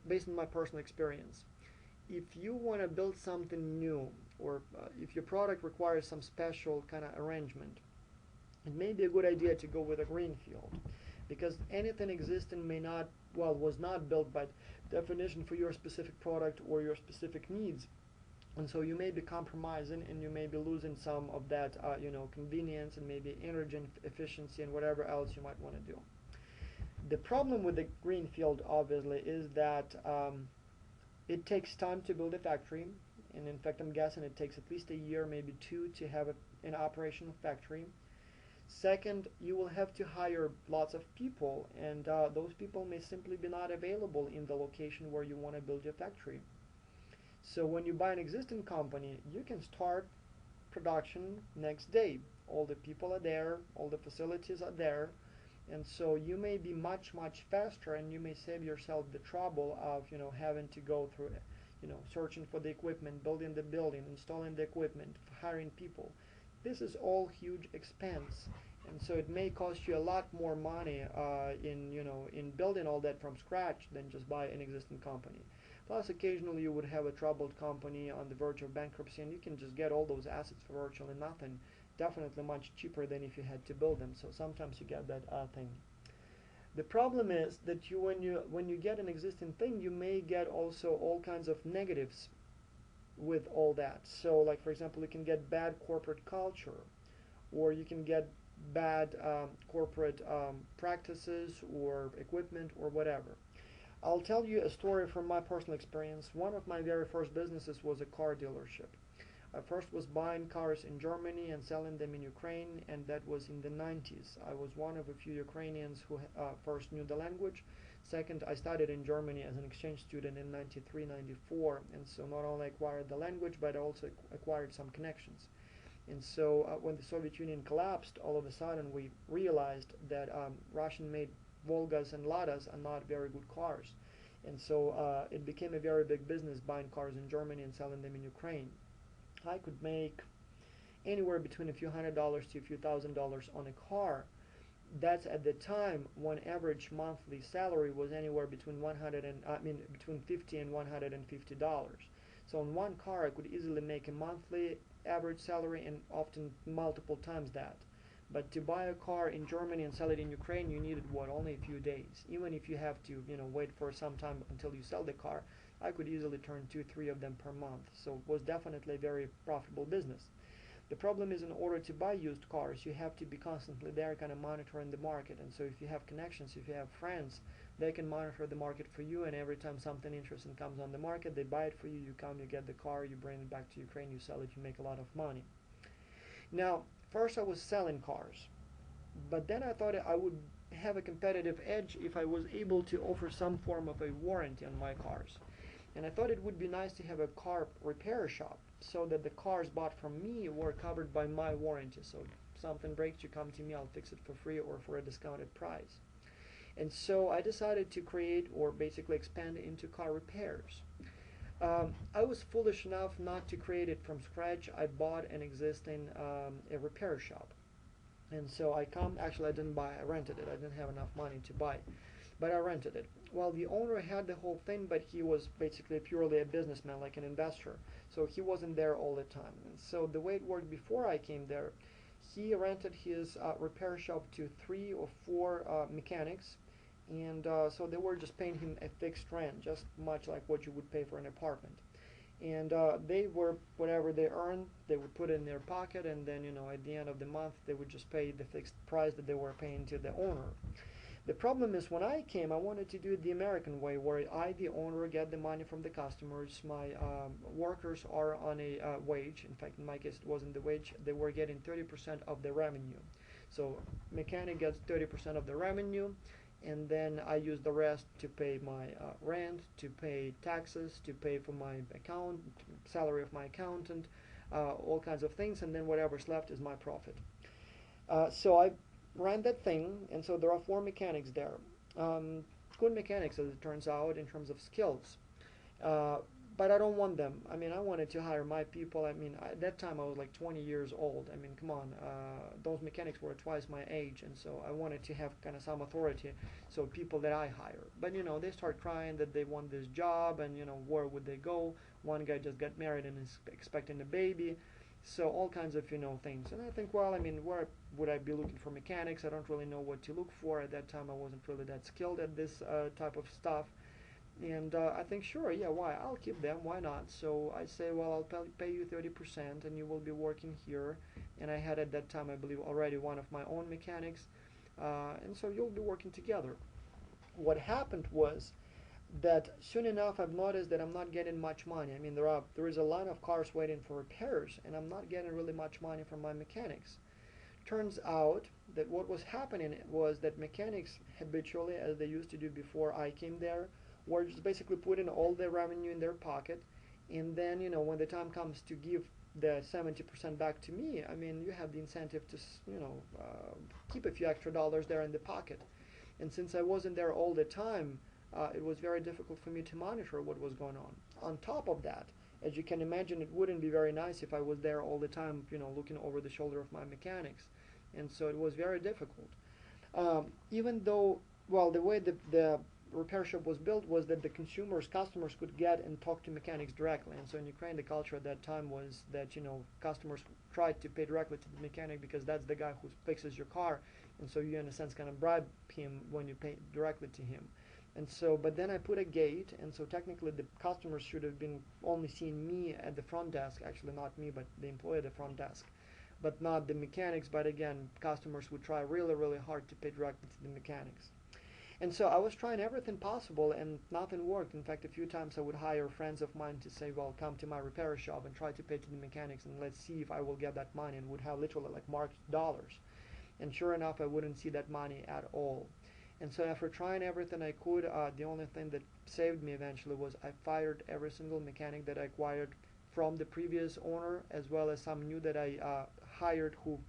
Based on my personal experience, if you want to build something new, or if your product requires some special kind of arrangement, it may be a good idea to go with a greenfield, because anything existing was not built by definition for your specific product or your specific needs, and so you may be compromising and you may be losing some of that convenience and maybe energy efficiency and whatever else you might want to do. The problem with the greenfield obviously is that it takes time to build a factory, and in fact I'm guessing it takes at least a year, maybe two, to have an operational factory. Second, you will have to hire lots of people, and those people may simply be not available in the location where you want to build your factory. So when you buy an existing company, you can start production next day. All the people are there, all the facilities are there, and so you may be much faster, and you may save yourself the trouble of having to go through searching for the equipment, building the building, installing the equipment, hiring people. This is all huge expense, and so it may cost you a lot more money in building all that from scratch than just buy an existing company. Plus, occasionally you would have a troubled company on the verge of bankruptcy, and you can just get all those assets for virtually nothing. Definitely much cheaper than if you had to build them. So sometimes you get that thing. The problem is that when you get an existing thing, you may get also all kinds of negatives with all that. So, like for example, you can get bad corporate culture, or you can get bad corporate practices or equipment or whatever. I'll tell you a story from my personal experience. One of my very first businesses was a car dealership. I first was buying cars in Germany and selling them in Ukraine, and that was in the 90s. I was one of a few Ukrainians who first knew the language. Second, I studied in Germany as an exchange student in 93, 94, and so not only acquired the language, but I also acquired some connections. And so when the Soviet Union collapsed, all of a sudden we realized that Russian-made Volgas and Ladas are not very good cars. And so it became a very big business buying cars in Germany and selling them in Ukraine. I could make anywhere between a few $100s to a few $1,000s on a car. That's at the time when average monthly salary was anywhere between between $50 and $150. So on one car I could easily make a monthly average salary and often multiple times that. But to buy a car in Germany and sell it in Ukraine, you needed what, only a few days. Even if you have to, wait for some time until you sell the car, I could easily turn 2-3 of them per month. So it was definitely a very profitable business. The problem is, in order to buy used cars, you have to be constantly there, kind of monitoring the market. And so if you have connections, if you have friends, they can monitor the market for you, and every time something interesting comes on the market, they buy it for you, you come, you get the car, you bring it back to Ukraine, you sell it, you make a lot of money. Now, first I was selling cars, but then I thought I would have a competitive edge if I was able to offer some form of a warranty on my cars. And I thought it would be nice to have a car repair shop so that the cars bought from me were covered by my warranty. So if something breaks, you come to me, I'll fix it for free or for a discounted price. And so I decided to create, or basically expand into car repairs. I was foolish enough not to create it from scratch. I bought an existing a repair shop. And so actually I didn't buy, I rented it. I didn't have enough money to buy, but I rented it. Well, the owner had the whole thing, but he was basically purely a businessman, like an investor. So he wasn't there all the time. And so the way it worked before I came there, he rented his repair shop to 3 or 4 mechanics. And so they were just paying him a fixed rent, just much like what you would pay for an apartment. And they were, whatever they earned, they would put it in their pocket, and then, at the end of the month, they would just pay the fixed price that they were paying to the owner. The problem is, when I came, I wanted to do it the American way, where I, the owner, get the money from the customers. My workers are on a wage. In fact, in my case, it wasn't the wage. They were getting 30% of the revenue. So mechanic gets 30% of the revenue, and then I use the rest to pay my rent, to pay taxes, to pay for my salary of my accountant, all kinds of things, and then whatever's left is my profit. So I ran that thing, and so there are 4 mechanics there. Good mechanics, as it turns out, in terms of skills. But I don't want them. I mean, I wanted to hire my people. I mean, at that time I was like 20 years old. I mean, come on, those mechanics were twice my age, and so I wanted to have kind of some authority, so people that I hire. But, they start crying that they want this job, and, where would they go? One guy just got married and is expecting a baby. So all kinds of, things. And I think, well, I mean, where would I be looking for mechanics? I don't really know what to look for. At that time, I wasn't really that skilled at this type of stuff. And I think, sure, yeah, why? I'll keep them, why not? So I say, well, I'll pay you 30% and you will be working here. And I had at that time, I believe, already one of my own mechanics. And so you'll be working together. What happened was that soon enough I've noticed that I'm not getting much money. I mean, there is a line of cars waiting for repairs, and I'm not getting really much money from my mechanics. Turns out that what was happening was that mechanics habitually, as they used to do before I came there, were just basically putting all their revenue in their pocket, and then, when the time comes to give the 70% back to me, I mean, you have the incentive to, keep a few extra dollars there in the pocket. And since I wasn't there all the time, it was very difficult for me to monitor what was going on. On top of that, as you can imagine, it wouldn't be very nice if I was there all the time, looking over the shoulder of my mechanics. And so it was very difficult. Even though, well, the way the repair shop was built was that the customers could get and talk to mechanics directly. And so in Ukraine, the culture at that time was that, customers tried to pay directly to the mechanic because that's the guy who fixes your car. And so you, in a sense, kind of bribe him when you pay directly to him. And so, but then I put a gate, and so technically the customers should have been only seeing me at the front desk, actually not me, but the employee at the front desk, but not the mechanics. But again, customers would try really, really hard to pay directly to the mechanics. And so I was trying everything possible, and nothing worked. In fact, a few times I would hire friends of mine to say, well, come to my repair shop and try to pay to the mechanics, and let's see if I will get that money, and would have literally like marked dollars. And sure enough, I wouldn't see that money at all. And so after trying everything I could, the only thing that saved me eventually was I fired every single mechanic that I acquired from the previous owner, as well as some new that I hired who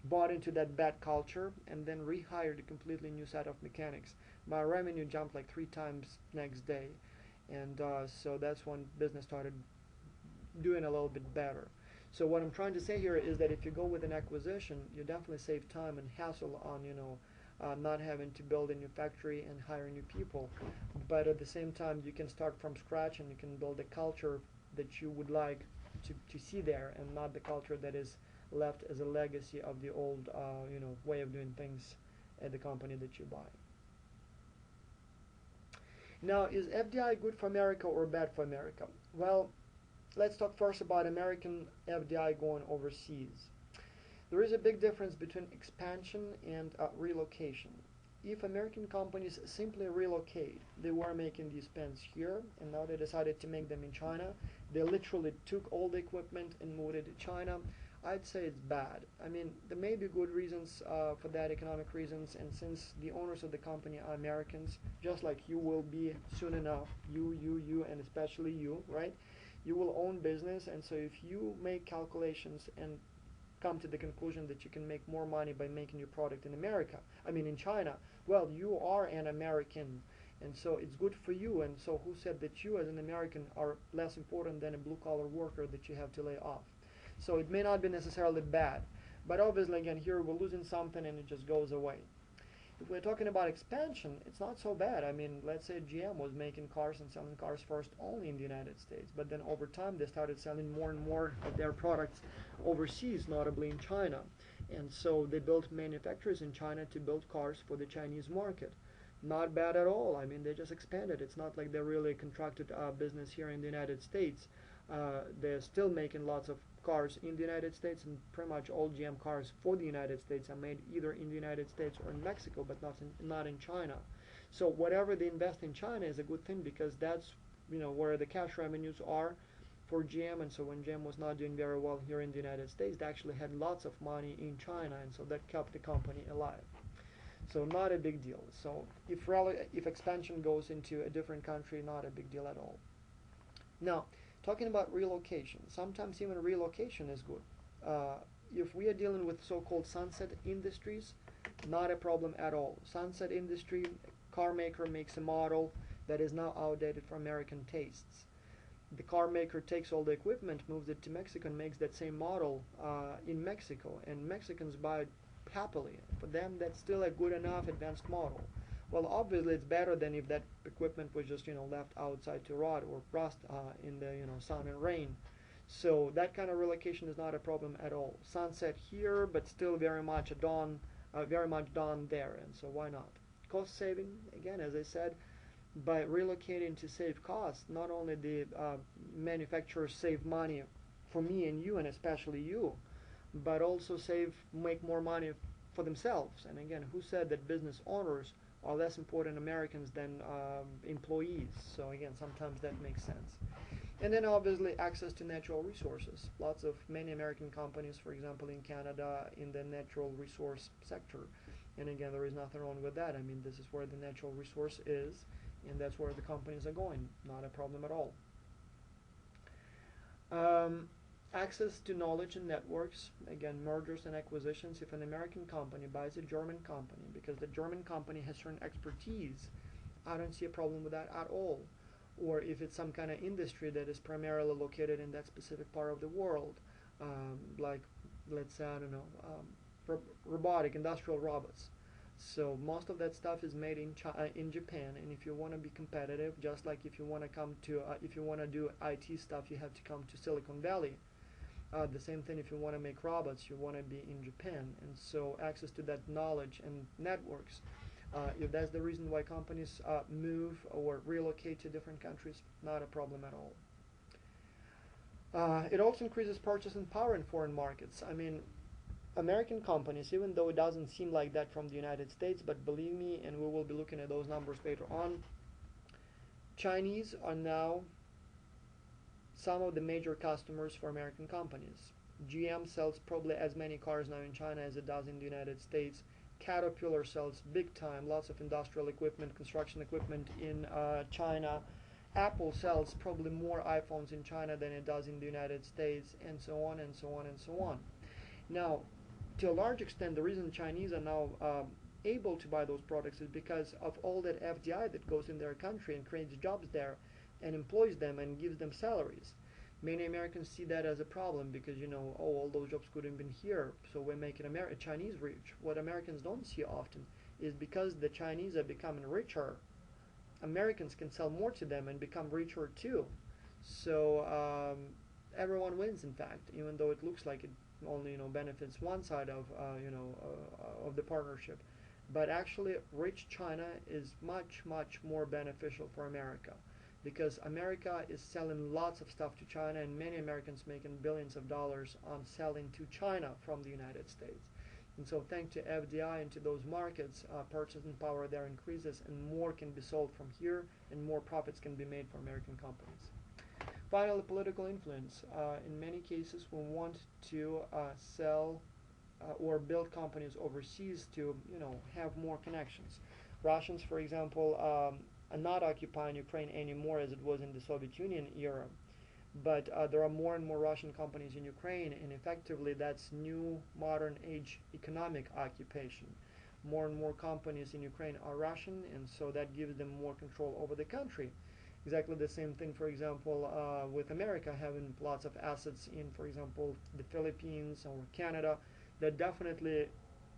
bought into that bad culture, and then rehired a completely new set of mechanics. My revenue jumped like 3 times next day, and so that's when business started doing a little bit better. So what I'm trying to say here is that if you go with an acquisition, you definitely save time and hassle on, not having to build a new factory and hire new people. But at the same time, you can start from scratch, and you can build a culture that you would like to see there, and not the culture that is left as a legacy of the old, way of doing things at the company that you buy. Now, is FDI good for America or bad for America? Well, let's talk first about American FDI going overseas. There is a big difference between expansion and relocation. If American companies simply relocate, they were making these pens here, and now they decided to make them in China. They literally took all the equipment and moved it to China. I'd say it's bad. I mean, there may be good reasons for that, economic reasons, and since the owners of the company are Americans, just like you will be soon enough, you, and especially you, right? You will own business, and so if you make calculations and come to the conclusion that you can make more money by making your product in in China, well, you are an American, and so it's good for you. And so who said that you as an American are less important than a blue-collar worker that you have to lay off? So it may not be necessarily bad, but obviously again here we're losing something and it just goes away. If we're talking about expansion, it's not so bad. I mean, let's say GM was making cars and selling cars first only in the United States, but then over time they started selling more and more of their products overseas, notably in China. And so they built manufacturers in China to build cars for the Chinese market. Not bad at all. I mean, they just expanded. It's not like they really contracted business here in the United States. They're still making lots of cars in the United States, and pretty much all GM cars for the United States are made either in the United States or in Mexico, but not in China. So whatever they invest in China is a good thing, because that's where the cash revenues are for GM. And so when GM was not doing very well here in the United States, they actually had lots of money in China, and so that kept the company alive. So not a big deal. So if expansion goes into a different country, not a big deal at all. Now, talking about relocation, sometimes even relocation is good. If we are dealing with so-called sunset industries, not a problem at all. Sunset industry, car maker makes a model that is now outdated for American tastes. The car maker takes all the equipment, moves it to Mexico, and makes that same model in Mexico, and Mexicans buy it happily. For them, that's still a good enough advanced model. Well, obviously, it's better than if that equipment was just left outside to rot or rust in the sun and rain. So that kind of relocation is not a problem at all. Sunset here, but still very much done there, and so why not? Cost saving, again, as I said, by relocating to save costs. Not only the manufacturers save money for me and you, and especially you, but also make more money for themselves. And again, who said that business owners are less important Americans than employees? So again, sometimes that makes sense. And then obviously access to natural resources. Many American companies, for example, in Canada, in the natural resource sector. And again, there is nothing wrong with that. I mean, this is where the natural resource is, and that's where the companies are going. Not a problem at all. Access to knowledge and networks, again, mergers and acquisitions. If an American company buys a German company because the German company has certain expertise, I don't see a problem with that at all. Or if it's some kind of industry that is primarily located in that specific part of the world, like, let's say, I don't know, robotic, industrial robots. So most of that stuff is made in Japan, and if you want to be competitive, just like if you want to do IT stuff, you have to come to Silicon Valley. The same thing if you want to make robots, you want to be in Japan. And so access to that knowledge and networks If that's the reason why companies move or relocate to different countries, not a problem at all. It also increases purchasing power in foreign markets. I mean, American companies, even though it doesn't seem like that from the United States, but believe me, and we will be looking at those numbers later on, Chinese are now some of the major customers for American companies. GM sells probably as many cars now in China as it does in the United States. Caterpillar sells big time, lots of industrial equipment, construction equipment in China. Apple sells probably more iPhones in China than it does in the United States, and so on and so on and so on. Now, to a large extent, the reason Chinese are now able to buy those products is because of all that FDI that goes in their country and creates jobs there and employs them and gives them salaries. Many Americans see that as a problem because, you know, oh, all those jobs could have been here, so we're making Chinese rich. What Americans don't see often is because the Chinese are becoming richer, Americans can sell more to them and become richer too. So everyone wins, in fact, even though it looks like it only, you know, benefits one side of of the partnership. But actually, rich China is much, much more beneficial for America, because America is selling lots of stuff to China, and many Americans making billions of dollars on selling to China from the United States. And so thanks to FDI and to those markets, purchasing power there increases, and more can be sold from here, and more profits can be made for American companies. Finally, political influence. In many cases, we want to sell or build companies overseas to, you know, have more connections. Russians, for example, are not occupying Ukraine anymore as it was in the Soviet Union era, but there are more and more Russian companies in Ukraine, and effectively that's new modern age economic occupation. More and more companies in Ukraine are Russian, and so that gives them more control over the country. Exactly the same thing, for example, with America having lots of assets in, for example, the Philippines or Canada. That definitely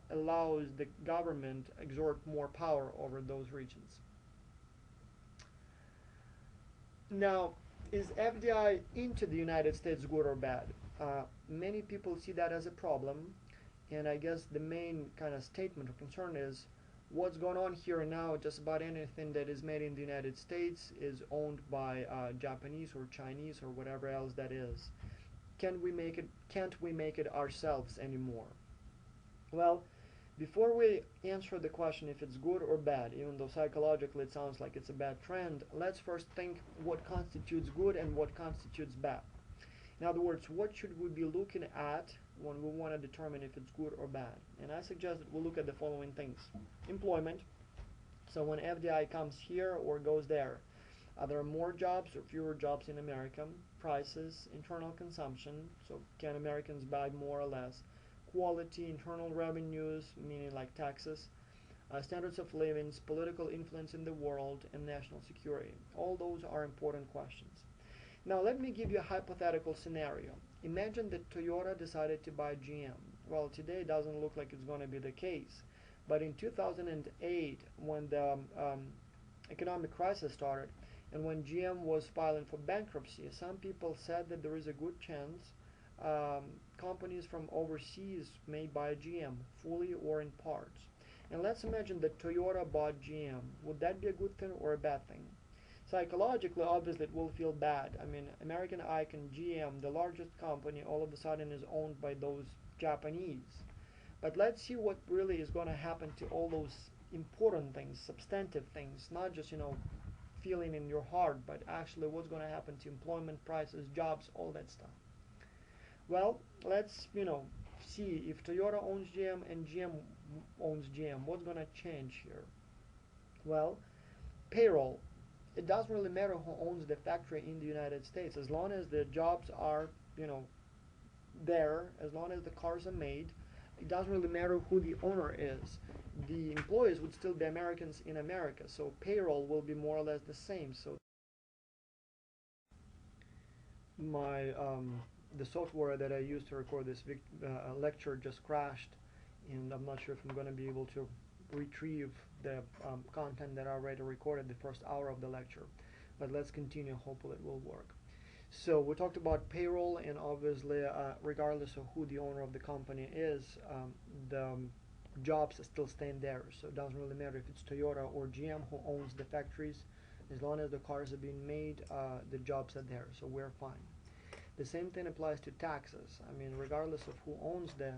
allows the government to exert more power over those regions. Now, is FDI into the United States good or bad? Many people see that as a problem, and I guess the main kind of statement of concern is what's going on here now. Just about anything that is made in the United States is owned by Japanese or Chinese or whatever else that is. Can't we make it ourselves anymore? Well, before we answer the question if it's good or bad, even though psychologically it sounds like it's a bad trend, let's first think what constitutes good and what constitutes bad. In other words, what should we be looking at when we want to determine if it's good or bad? And I suggest that we look at the following things. Employment. So when FDI comes here or goes there, are there more jobs or fewer jobs in America? Prices, internal consumption, so can Americans buy more or less? Quality, internal revenues, meaning like taxes, standards of living, political influence in the world, and national security. All those are important questions. Now let me give you a hypothetical scenario. Imagine that Toyota decided to buy GM. Well, today it doesn't look like it's going to be the case. But in 2008, when the economic crisis started, and when GM was filing for bankruptcy, some people said that there is a good chance companies from overseas may buy GM, fully or in parts. And let's imagine that Toyota bought GM. Would that be a good thing or a bad thing? Psychologically, obviously, it will feel bad. I mean, American icon GM, the largest company, all of a sudden is owned by those Japanese. But let's see what really is going to happen to all those important things, substantive things, not just, you know, feeling in your heart, but actually what's going to happen to employment, prices, jobs, all that stuff. Well, let's, you know, see if Toyota owns GM and GM owns GM. What's going to change here? Well, payroll. It doesn't really matter who owns the factory in the United States. As long as the jobs are, you know, there, as long as the cars are made, it doesn't really matter who the owner is. The employees would still be Americans in America, so payroll will be more or less the same. So the software that I used to record this lecture just crashed, and I'm not sure if I'm going to be able to retrieve the content that I already recorded the first hour of the lecture. But let's continue, hopefully it will work. So we talked about payroll, and obviously regardless of who the owner of the company is, the jobs are still staying there. So it doesn't really matter if it's Toyota or GM who owns the factories. As long as the cars are being made, the jobs are there, so we're fine. The same thing applies to taxes. I mean, regardless of who owns the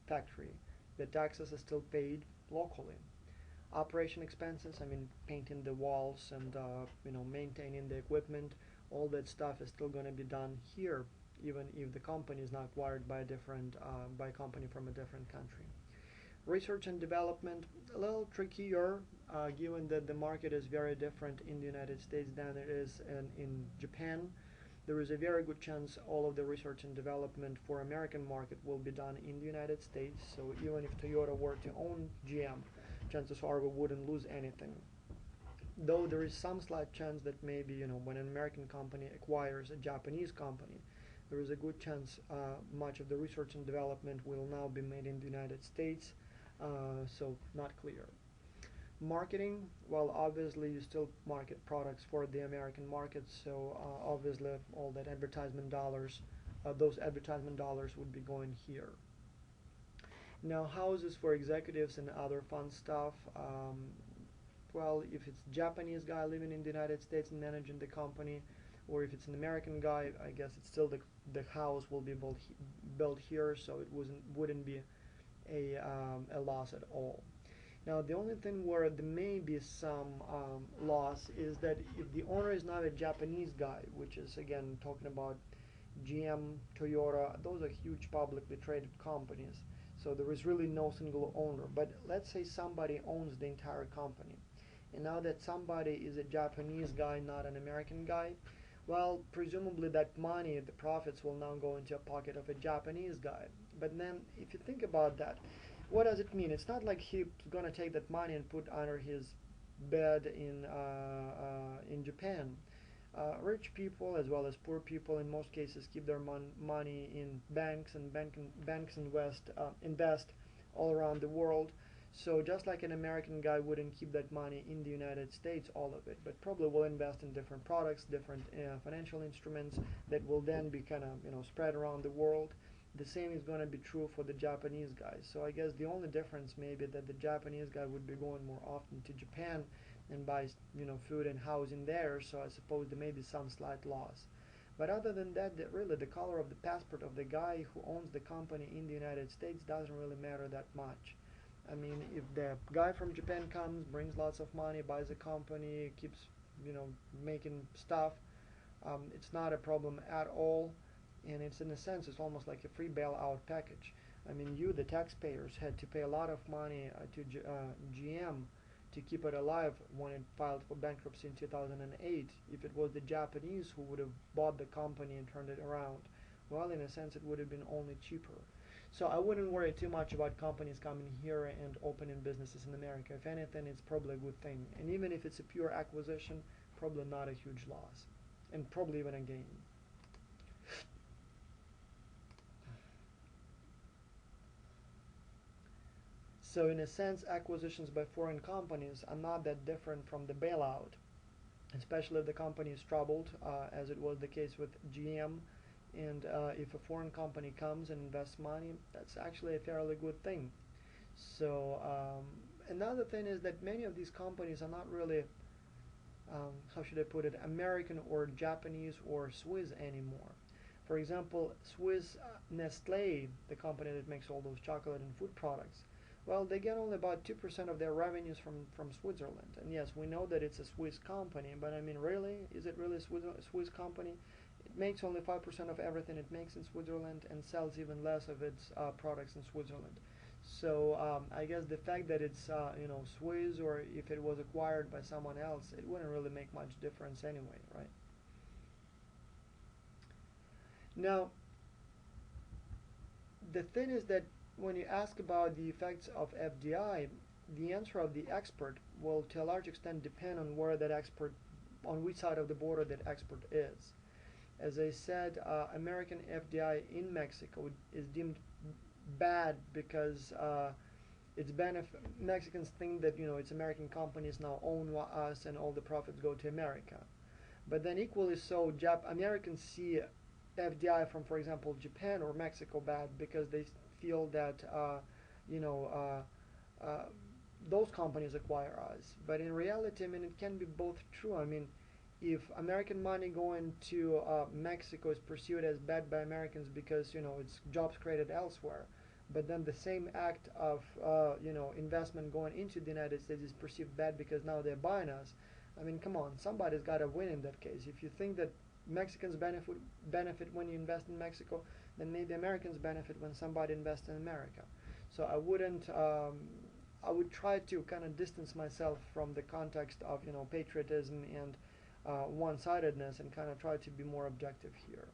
factory, the taxes are still paid locally. Operation expenses, I mean, painting the walls and maintaining the equipment, all that stuff is still going to be done here, even if the company is not acquired by a different by a company from a different country. Research and development, a little trickier, given that the market is very different in the United States than it is in Japan. There is a very good chance all of the research and development for American market will be done in the United States. So even if Toyota were to own GM, chances are we wouldn't lose anything. Though there is some slight chance that maybe, when an American company acquires a Japanese company, there is a good chance much of the research and development will now be made in the United States, so not clear. Marketing, well, obviously you still market products for the American market, so obviously all that advertisement dollars, those advertisement dollars would be going here. Now, houses for executives and other fun stuff. Well, if it's a Japanese guy living in the United States and managing the company, or if it's an American guy, I guess it's still the house will be built here, so it wouldn't be a loss at all. Now, the only thing where there may be some loss is that if the owner is not a Japanese guy, which is, again, talking about GM, Toyota, those are huge publicly traded companies, so there is really no single owner. But let's say somebody owns the entire company, and now that somebody is a Japanese guy, not an American guy, well, presumably that money, the profits will now go into a pocket of a Japanese guy. But then, if you think about that, what does it mean? It's not like he's going to take that money and put under his bed in Japan. Rich people as well as poor people in most cases keep their money in banks, and banks invest all around the world. So just like an American guy wouldn't keep that money in the United States, all of it, but probably will invest in different products, different financial instruments that will then be kind of spread around the world. The same is going to be true for the Japanese guys. So I guess the only difference may be that the Japanese guy would be going more often to Japan and buys food and housing there. So I suppose there may be some slight loss. But other than that, really the color of the passport of the guy who owns the company in the United States doesn't really matter that much. I mean, if the guy from Japan comes, brings lots of money, buys a company, keeps making stuff, it's not a problem at all. And it's, in a sense, it's almost like a free bailout package. I mean, you, the taxpayers, had to pay a lot of money to GM to keep it alive when it filed for bankruptcy in 2008. If it was the Japanese who would have bought the company and turned it around, well, in a sense, it would have been only cheaper. So I wouldn't worry too much about companies coming here and opening businesses in America. If anything, it's probably a good thing. And even if it's a pure acquisition, probably not a huge loss, and probably even a gain. So in a sense, acquisitions by foreign companies are not that different from the bailout, especially if the company is troubled, as it was the case with GM. And if a foreign company comes and invests money, that's actually a fairly good thing. So another thing is that many of these companies are not really, how should I put it, American or Japanese or Swiss anymore. For example, Swiss Nestlé, the company that makes all those chocolate and food products, well, they get only about 2% of their revenues from Switzerland. And yes, we know that it's a Swiss company, but I mean, really, is it really a Swiss company? It makes only 5% of everything it makes in Switzerland and sells even less of its products in Switzerland. So I guess the fact that it's Swiss, or if it was acquired by someone else, it wouldn't really make much difference anyway, right? Now, the thing is that when you ask about the effects of FDI, the answer of the expert will to a large extent depend on where that expert, on which side of the border that expert is. As I said, American FDI in Mexico is deemed bad because Mexicans think that it's American companies now own us and all the profits go to America. But then equally so, Americans see FDI from, for example, Japan or Mexico bad because they feel that uh, those companies acquire us. But in reality, I mean, it can be both true. I mean, if American money going to Mexico is perceived as bad by Americans because, you know, it's jobs created elsewhere, but then the same act of you know, investment going into the United States is perceived bad because now they're buying us. I mean, come on, somebody's got to win in that case. If you think that Mexicans benefit when you invest in Mexico, then maybe Americans benefit when somebody invests in America. So I wouldn't. I would try to kind of distance myself from the context of, you know, patriotism and one-sidedness, and kind of try to be more objective here.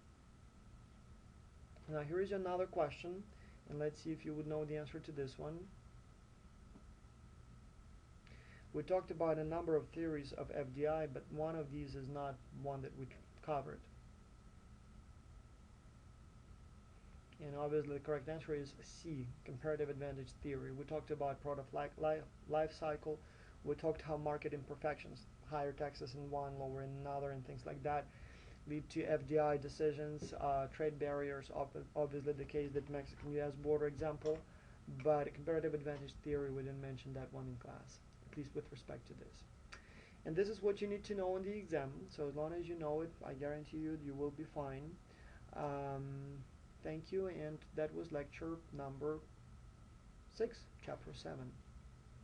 Now here is another question, and let's see if you would know the answer to this one. We talked about a number of theories of FDI, but one of these is not one that we covered. And obviously the correct answer is C, comparative advantage theory. We talked about product life cycle. We talked how market imperfections, higher taxes in one, lower in another, and things like that lead to FDI decisions, trade barriers, obviously the case that Mexican-US border example, but comparative advantage theory, we didn't mention that one in class, at least with respect to this. And this is what you need to know in the exam, so as long as you know it, I guarantee you, you will be fine. Thank you, and that was lecture number 6, chapter 7.